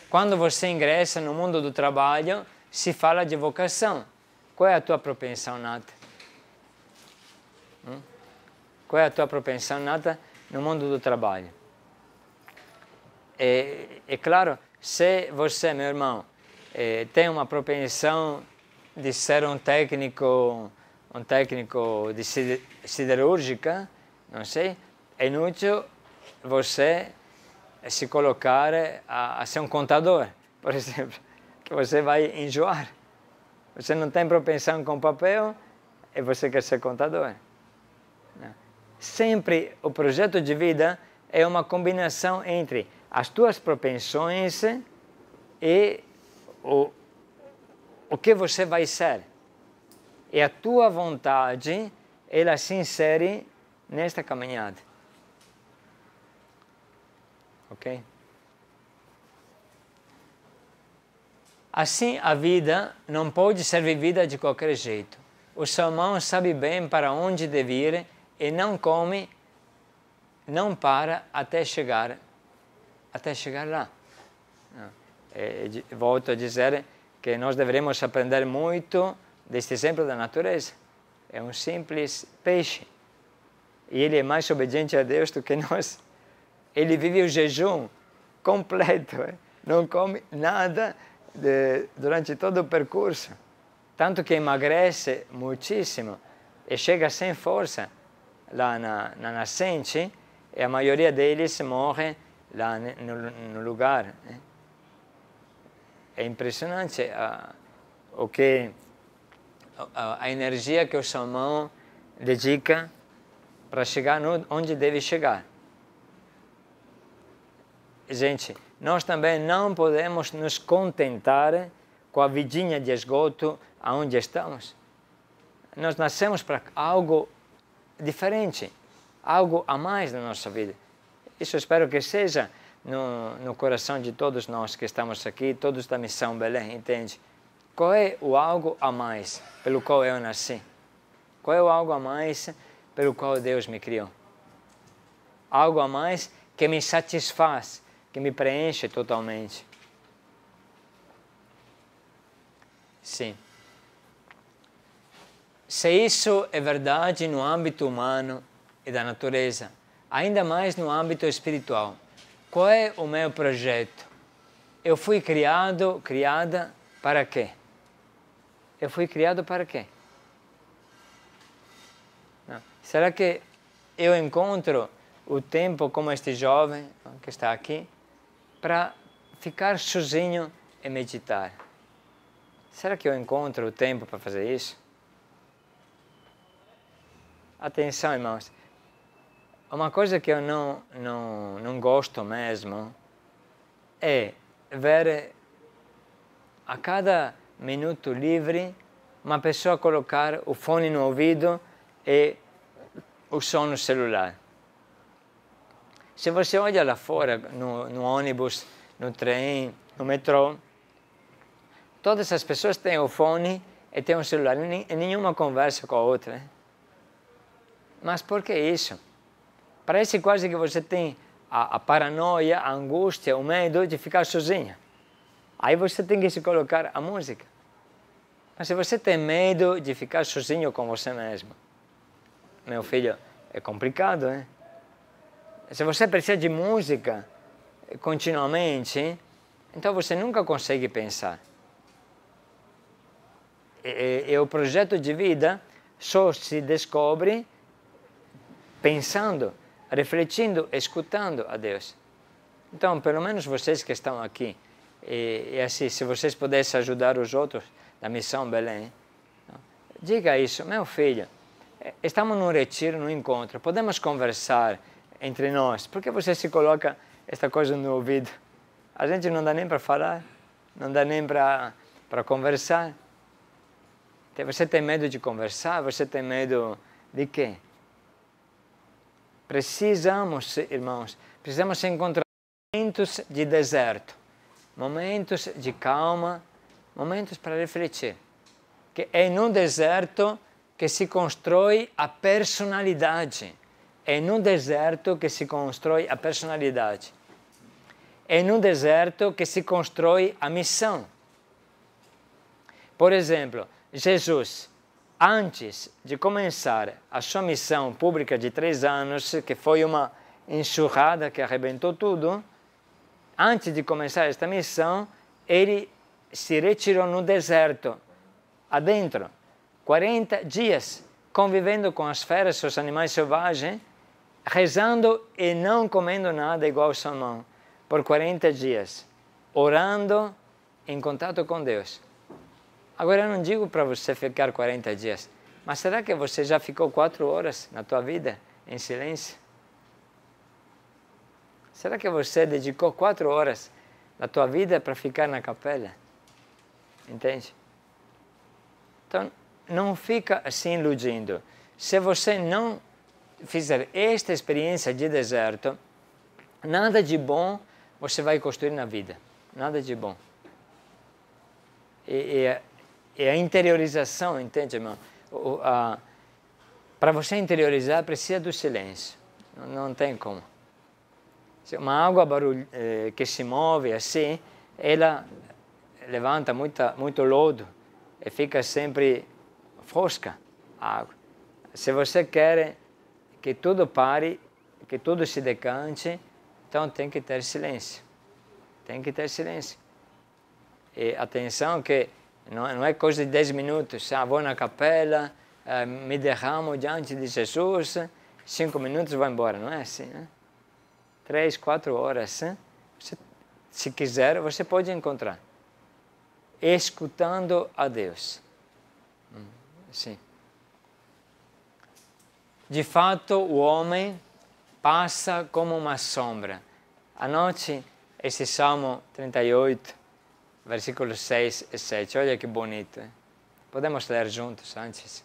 Quando você ingressa no mundo do trabalho, se fala de vocação. Qual é a tua propensão nata? Qual é a tua propensão nata no mundo do trabalho? É claro, se você, meu irmão, tem uma propensão de ser um técnico de siderúrgica, não sei, é inútil você se colocar a ser um contador, por exemplo, que você vai enjoar. Você não tem propensão com papel e você quer ser contador. Sempre o projeto de vida é uma combinação entre as tuas propensões e o que você vai ser. E a tua vontade, ela se insere nesta caminhada. Ok? Assim, a vida não pode ser vivida de qualquer jeito. O salmão sabe bem para onde deve ir e não come, não para até chegar lá. Volto a dizer que nós deveremos aprender muito deste exemplo da natureza. É um simples peixe. E ele é mais obediente a Deus do que nós. Ele vive o jejum completo. Não come nada durante todo o percurso. Tanto que emagrece muitíssimo e chega sem força lá na nascente, e a maioria deles morre lá no lugar. É impressionante a energia que o salmão dedica para chegar onde deve chegar. Gente, nós também não podemos nos contentar com a vidinha de esgoto aonde estamos. Nós nascemos para algo diferente, algo a mais na nossa vida. Isso eu espero que seja no coração de todos nós que estamos aqui, todos da Missão Belém, entende? Qual é o algo a mais pelo qual eu nasci? Qual é o algo a mais pelo qual Deus me criou? Algo a mais que me satisfaz, que me preenche totalmente. Sim. Se isso é verdade no âmbito humano e da natureza, ainda mais no âmbito espiritual, qual é o meu projeto? Eu fui criada para quê? Eu fui criado para quê? Será que eu encontro o tempo como este jovem que está aqui para ficar sozinho e meditar? Será que eu encontro o tempo para fazer isso? Atenção, irmãos. Uma coisa que eu não gosto mesmo é ver a cada minuto livre uma pessoa colocar o fone no ouvido e o som no celular. Se você olha lá fora, no ônibus, no trem, no metrô, todas as pessoas têm o fone e têm o celular, e nenhuma conversa com a outra. Né? Mas por que isso? Parece quase que você tem a paranoia, a angústia, o medo de ficar sozinho. Aí você tem que se colocar a música. Mas se você tem medo de ficar sozinho com você mesmo, meu filho, é complicado, né? Se você precisa de música continuamente, então você nunca consegue pensar. E o projeto de vida só se descobre pensando, refletindo, escutando a Deus. Então, pelo menos vocês que estão aqui, e assim, se vocês pudessem ajudar os outros da Missão Belém, diga isso, meu filho, estamos num retiro, num encontro, podemos conversar entre nós, por que você se coloca esta coisa no ouvido? A gente não dá nem para falar, não dá nem para conversar. Você tem medo de conversar? Você tem medo de quê? Precisamos, irmãos, precisamos encontrar momentos de deserto, momentos de calma, momentos para refletir. Que é no deserto que se constrói a personalidade. É no deserto que se constrói a personalidade. É no deserto que se constrói a missão. Por exemplo, Jesus, antes de começar a sua missão pública de 3 anos, que foi uma enxurrada que arrebentou tudo, antes de começar esta missão, ele se retirou no deserto, adentro, 40 dias, convivendo com as feras, os animais selvagens, rezando e não comendo nada igual Salomão, por 40 dias, orando em contato com Deus. Agora eu não digo para você ficar 40 dias, mas será que você já ficou 4 horas na tua vida em silêncio? Será que você dedicou 4 horas da tua vida para ficar na capela? Entende? Então, não fica assim iludindo. Se você não fizer esta experiência de deserto, nada de bom você vai construir na vida. Nada de bom. E a interiorização, entende, irmão? Para você interiorizar, precisa do silêncio. Não tem como. Uma água que se move assim, ela levanta muito lodo e fica sempre fosca a água. Se você quer que tudo pare, que tudo se decante, então tem que ter silêncio. Tem que ter silêncio. E atenção que não é coisa de 10 minutos. Vou na capela, me derramo diante de Jesus, 5 minutos vou embora. Não é assim, né? 3, 4 horas. Se quiser, você pode encontrar. Escutando a Deus. Sim. De fato, o homem passa como uma sombra. Anote esse Salmo 38, versículos 6 e 7. Olha que bonito. Hein? Podemos ler juntos antes.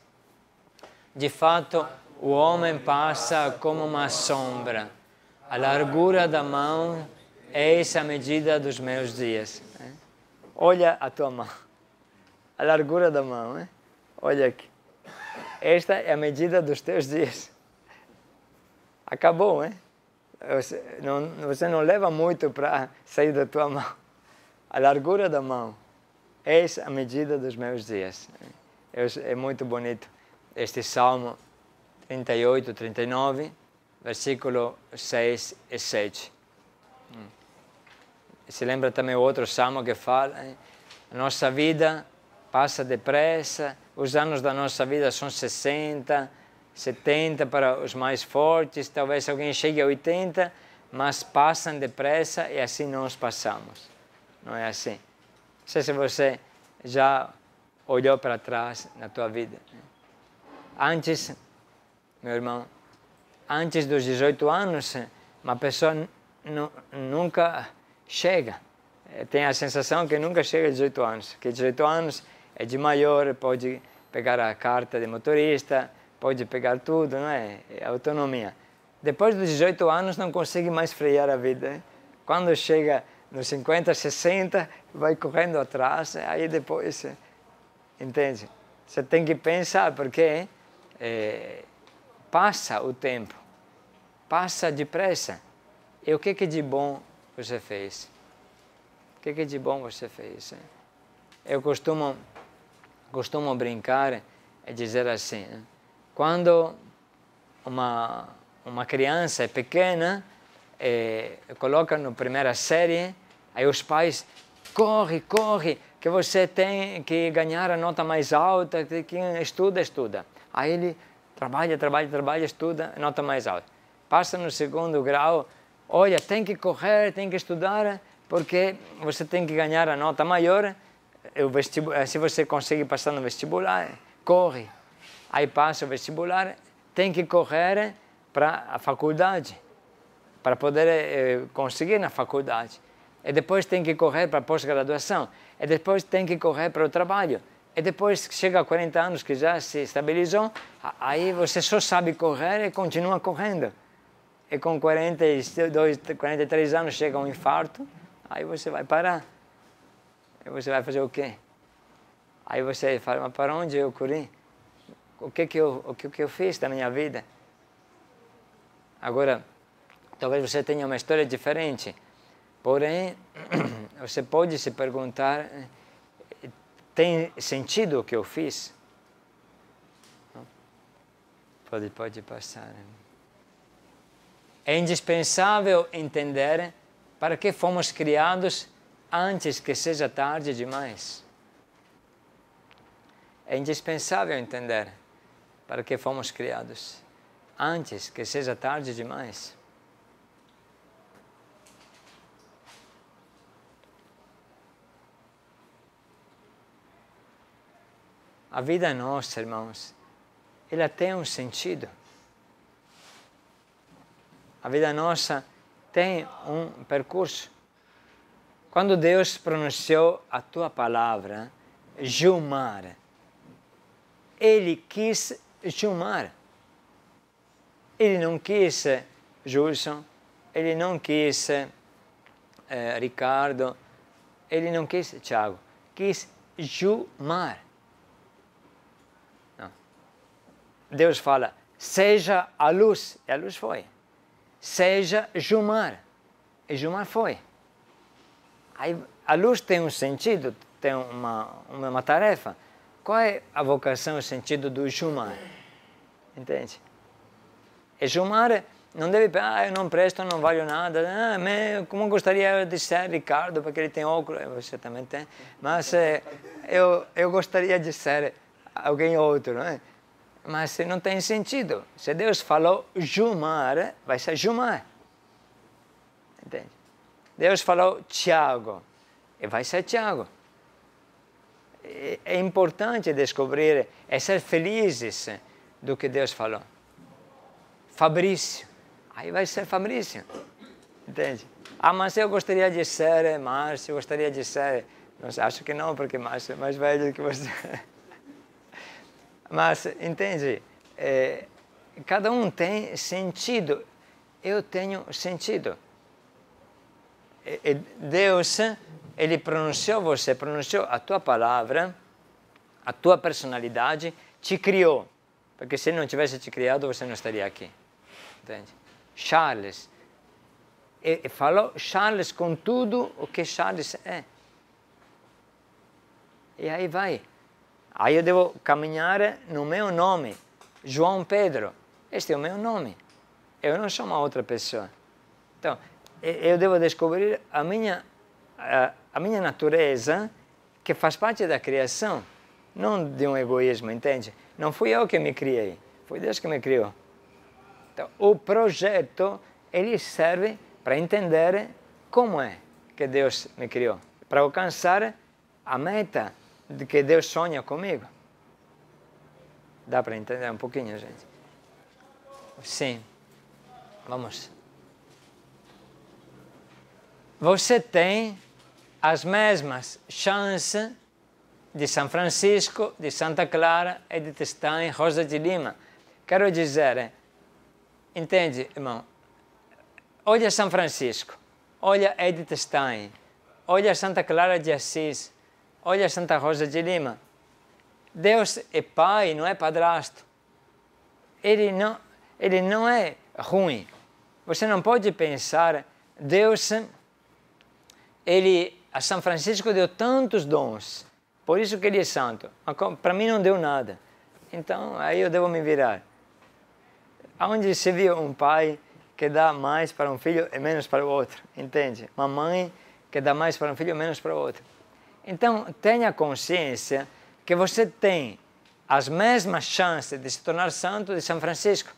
De fato, o homem passa como uma sombra. A largura da mão, eis a medida dos meus dias. Olha a tua mão. A largura da mão. Hein? Olha aqui. Esta é a medida dos teus dias. Acabou, hein? Você não leva muito para sair da tua mão. A largura da mão. Eis a medida dos meus dias. É muito bonito este Salmo 38, 39, versículo 6 e 7. Se lembra também o outro Salmo que fala, a nossa vida passa depressa, os anos da nossa vida são 60, 70 para os mais fortes, talvez alguém chegue a 80, mas passam depressa e assim nós passamos. Não é assim? Não sei se você já olhou para trás na tua vida. Antes, meu irmão, antes dos 18 anos, uma pessoa nunca chega. Tem a sensação que nunca chega a 18 anos. Que 18 anos é de maior, pode pegar a carta de motorista, pode pegar tudo, não é? É autonomia. Depois dos 18 anos não consegue mais frear a vida. Quando chega nos 50, 60, vai correndo atrás, aí depois, entende? Você tem que pensar, porque passa o tempo, passa depressa. E o que de bom você fez? O que de bom você fez? Eu costumo brincar e dizer assim, quando uma criança é pequena, coloca na primeira série, aí os pais, corre, que você tem que ganhar a nota mais alta, que estuda. Aí ele trabalha, estuda, nota mais alta. Passa no segundo grau, olha, tem que correr, tem que estudar, porque você tem que ganhar a nota maior, se você consegue passar no vestibular, corre. Aí passa o vestibular, tem que correr para a faculdade, para poder conseguir na faculdade. E depois tem que correr para a pós-graduação. E depois tem que correr para o trabalho. E depois chega a 40 anos que já se estabilizou, aí você só sabe correr e continua correndo. E com 42, 43 anos chega um infarto, aí você vai parar. E você vai fazer o quê? Aí você fala, mas para onde eu corri? O que eu fiz da minha vida? Agora, talvez você tenha uma história diferente. Porém, você pode se perguntar, tem sentido o que eu fiz? Pode passar. É indispensável entender para que fomos criados antes que seja tarde demais. É indispensável entender para que fomos criados antes que seja tarde demais. A vida nossa, irmãos, ela tem um sentido. A vida nossa tem um percurso. Quando Deus pronunciou a tua palavra, Jumar, Ele quis Jumar. Ele não quis Gilson, Ele não quis Ricardo, Ele não quis Tiago, quis Jumar. Deus fala, seja a luz, e a luz foi. Seja Jumar, e Jumar foi. Aí, a luz tem um sentido, tem uma tarefa. Qual é a vocação, o sentido do Jumar? Entende? E Jumar não deve pensar, eu não presto, não valho nada. Como gostaria de ser Ricardo, porque ele tem óculos, você também tem. Mas eu gostaria de ser alguém outro, não é? Mas não tem sentido. Se Deus falou Jumar, vai ser Jumar. Entende? Deus falou Tiago, e vai ser Tiago. É importante descobrir e ser felizes do que Deus falou. Fabrício, aí vai ser Fabrício. Entende? Mas eu gostaria de ser Márcio, eu gostaria de ser... Não sei, acho que não, porque Márcio é mais velho do que você. Mas, entende, cada um tem sentido. Eu tenho sentido. Deus, Ele pronunciou você, pronunciou a tua palavra, a tua personalidade, te criou. Porque se Ele não tivesse te criado, você não estaria aqui. Entende? Charles. E falou Charles com tudo o que Charles é. E aí vai. Aí eu devo caminhar no meu nome, João Pedro. Este é o meu nome. Eu não sou uma outra pessoa. Então, eu devo descobrir a minha natureza, que faz parte da criação, não de um egoísmo, entende? Não fui eu que me criei. Foi Deus que me criou. Então, o projeto, ele serve para entender como é que Deus me criou. Para alcançar a meta de que Deus sonha comigo. Dá para entender um pouquinho, gente? Sim. Vamos. Você tem as mesmas chances de São Francisco, de Santa Clara, Edith Stein, Rosa de Lima. Quero dizer, entende, irmão? Olha São Francisco, olha Edith Stein, olha Santa Clara de Assis, olha Santa Rosa de Lima. Deus é pai, não é padrasto. Ele não é ruim. Você não pode pensar, Deus, a São Francisco deu tantos dons, por isso que ele é santo. Para mim não deu nada. Então, aí eu devo me virar. Aonde se viu um pai que dá mais para um filho e menos para o outro, entende? Uma mãe que dá mais para um filho e menos para o outro. Então, tenha consciência que você tem as mesmas chances de se tornar santo de São Francisco.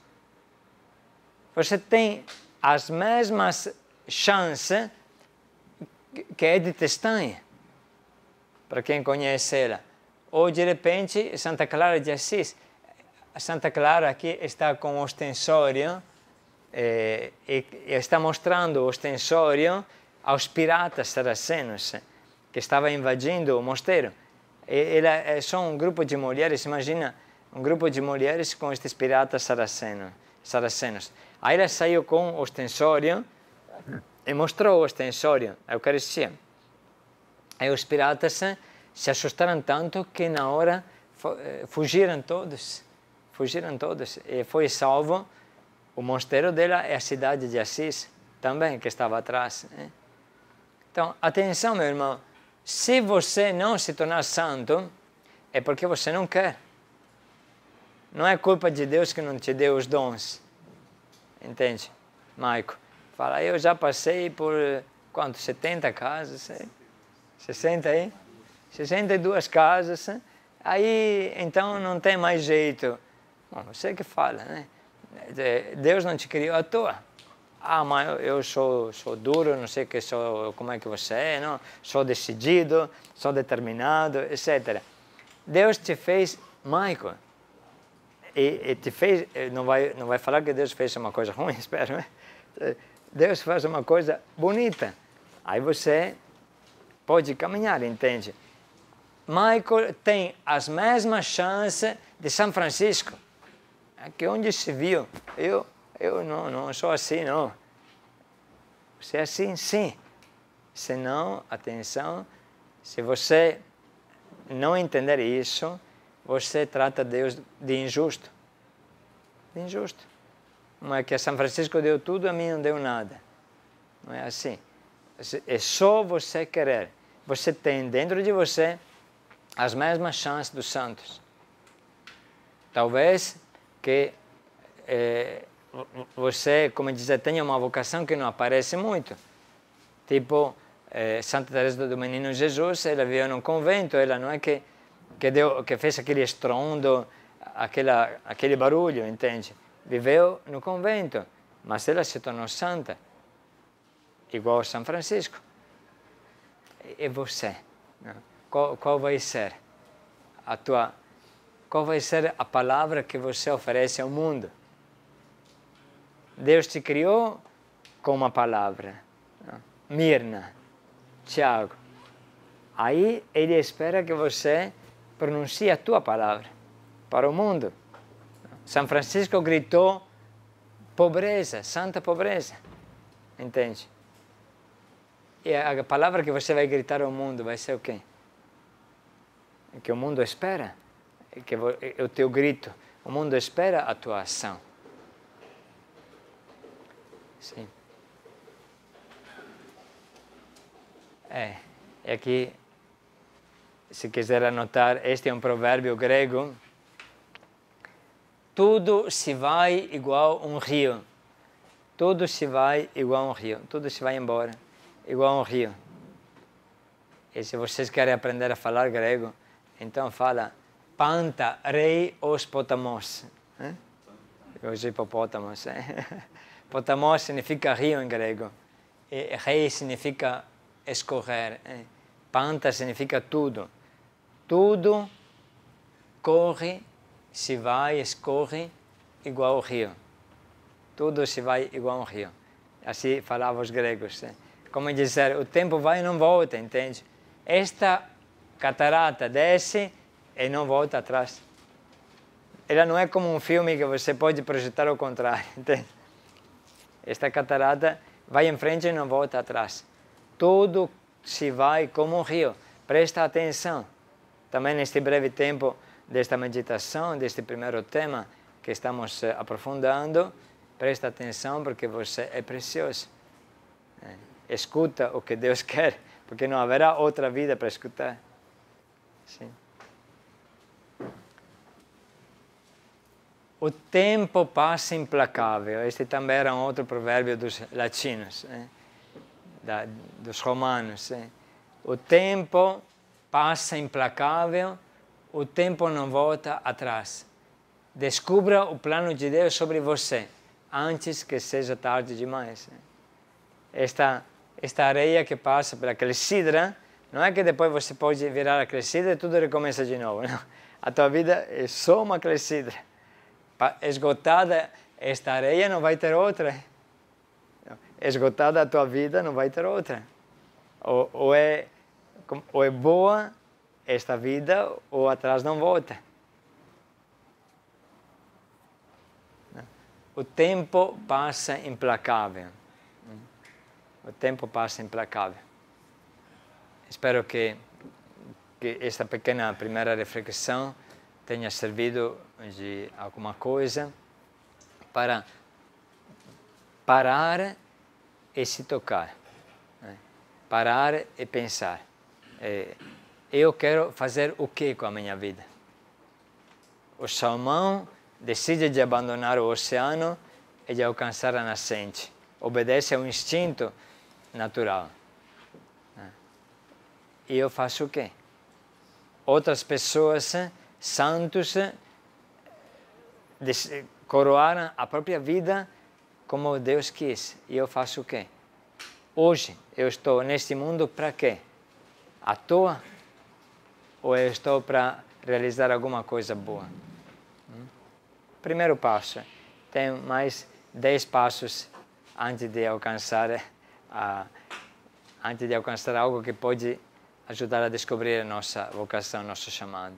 Você tem as mesmas chances que Edith Stein, para quem conhece ela. Ou, de repente, Santa Clara de Assis. Santa Clara aqui está com o ostensório e está mostrando o ostensório aos piratas saracenos que estavam invadindo o mosteiro. Ela é só um grupo de mulheres, imagina, um grupo de mulheres com estes piratas saracenos. Aí ela saiu com o ostensório e mostrou o ostensório, a Eucaristia. Aí os piratas se assustaram tanto que na hora fugiram todos. E foi salvo o mosteiro dela e a cidade de Assis também, que estava atrás. Então, atenção, meu irmão. Se você não se tornar santo, é porque você não quer. Não é culpa de Deus que não te deu os dons. Entende, Maico? Fala, eu já passei por, quanto, 70 casas? 60 aí? 62 casas. Aí, então, não tem mais jeito. Bom, você que fala, né? Deus não te criou à toa. Ah, mas eu sou duro, não sei como é que você é, não? Sou decidido, sou determinado, etc. Deus te fez, Michael, e te fez, não vai falar que Deus fez uma coisa ruim, espero, né? Deus faz uma coisa bonita. Aí você pode caminhar, entende? Michael tem as mesmas chances de São Francisco. Que onde se viu? Eu não sou assim, não. Você é assim, sim. Se não, atenção, se você não entender isso, você trata Deus de injusto. De injusto. Não é que São Francisco deu tudo, a mim não deu nada. Não é assim. É só você querer. Você tem dentro de você as mesmas chances dos santos. Talvez que você, como dizer, tenha uma vocação que não aparece muito. Tipo, Santa Teresa do Menino Jesus, ela veio num convento, ela não é que fez aquele estrondo, aquele barulho, entende? Viveu no convento, mas ela se tornou santa, igual a São Francisco. E você? Qual vai ser qual vai ser a palavra que você oferece ao mundo? Deus te criou com uma palavra. Mirna, Tiago. Aí Ele espera que você pronuncie a tua palavra para o mundo. São Francisco gritou pobreza, santa pobreza. Entende? E a palavra que você vai gritar ao mundo vai ser o quê? Que o mundo espera. Que é o teu grito. O mundo espera a tua ação. Sim. E aqui, se quiser anotar, este é um provérbio grego. Tudo se vai igual um rio. Tudo se vai igual um rio. Tudo se vai embora igual um rio. E se vocês querem aprender a falar grego, então fala Panta rei os potamos. os hipopótamos. Potamos significa rio em grego, e rei significa escorrer, panta significa tudo. Tudo corre, se vai, escorre igual ao rio. Tudo se vai igual ao rio. Assim falavam os gregos. Como dizer, o tempo vai e não volta, entende? Esta catarata desce e não volta atrás. Ela não é como um filme que você pode projetar ao contrário, entende? Esta catarata vai em frente e não volta atrás. Tudo se vai como um rio. Presta atenção. Também neste breve tempo desta meditação, deste primeiro tema que estamos aprofundando, presta atenção porque você é precioso. Escuta o que Deus quer, porque não haverá outra vida para escutar. Sim. O tempo passa implacável. Este também era um outro provérbio dos latinos, dos romanos. O tempo passa implacável, o tempo não volta atrás. Descubra o plano de Deus sobre você, antes que seja tarde demais. Esta areia que passa pela clepsidra, não é que depois você pode virar a clepsidra e tudo recomeça de novo. Não. A tua vida é só uma clepsidra. Esgotada esta areia, não vai ter outra. Esgotada a tua vida, não vai ter outra. Ou é boa esta vida, ou atrás não volta. O tempo passa implacável. O tempo passa implacável. Espero que esta pequena primeira reflexão tenha servido de alguma coisa para parar e se tocar. Parar e pensar. Eu quero fazer o que com a minha vida? O salmão decide de abandonar o oceano e de alcançar a nascente. Obedece ao instinto natural. E eu faço o quê? Outras pessoas, santos, coroaram a própria vida como Deus quis. E eu faço o quê? Hoje eu estou neste mundo para quê? À toa? Ou eu estou para realizar alguma coisa boa? Primeiro passo. Tem mais 10 passos antes de alcançar algo que pode ajudar a descobrir a nossa vocação, nosso chamado.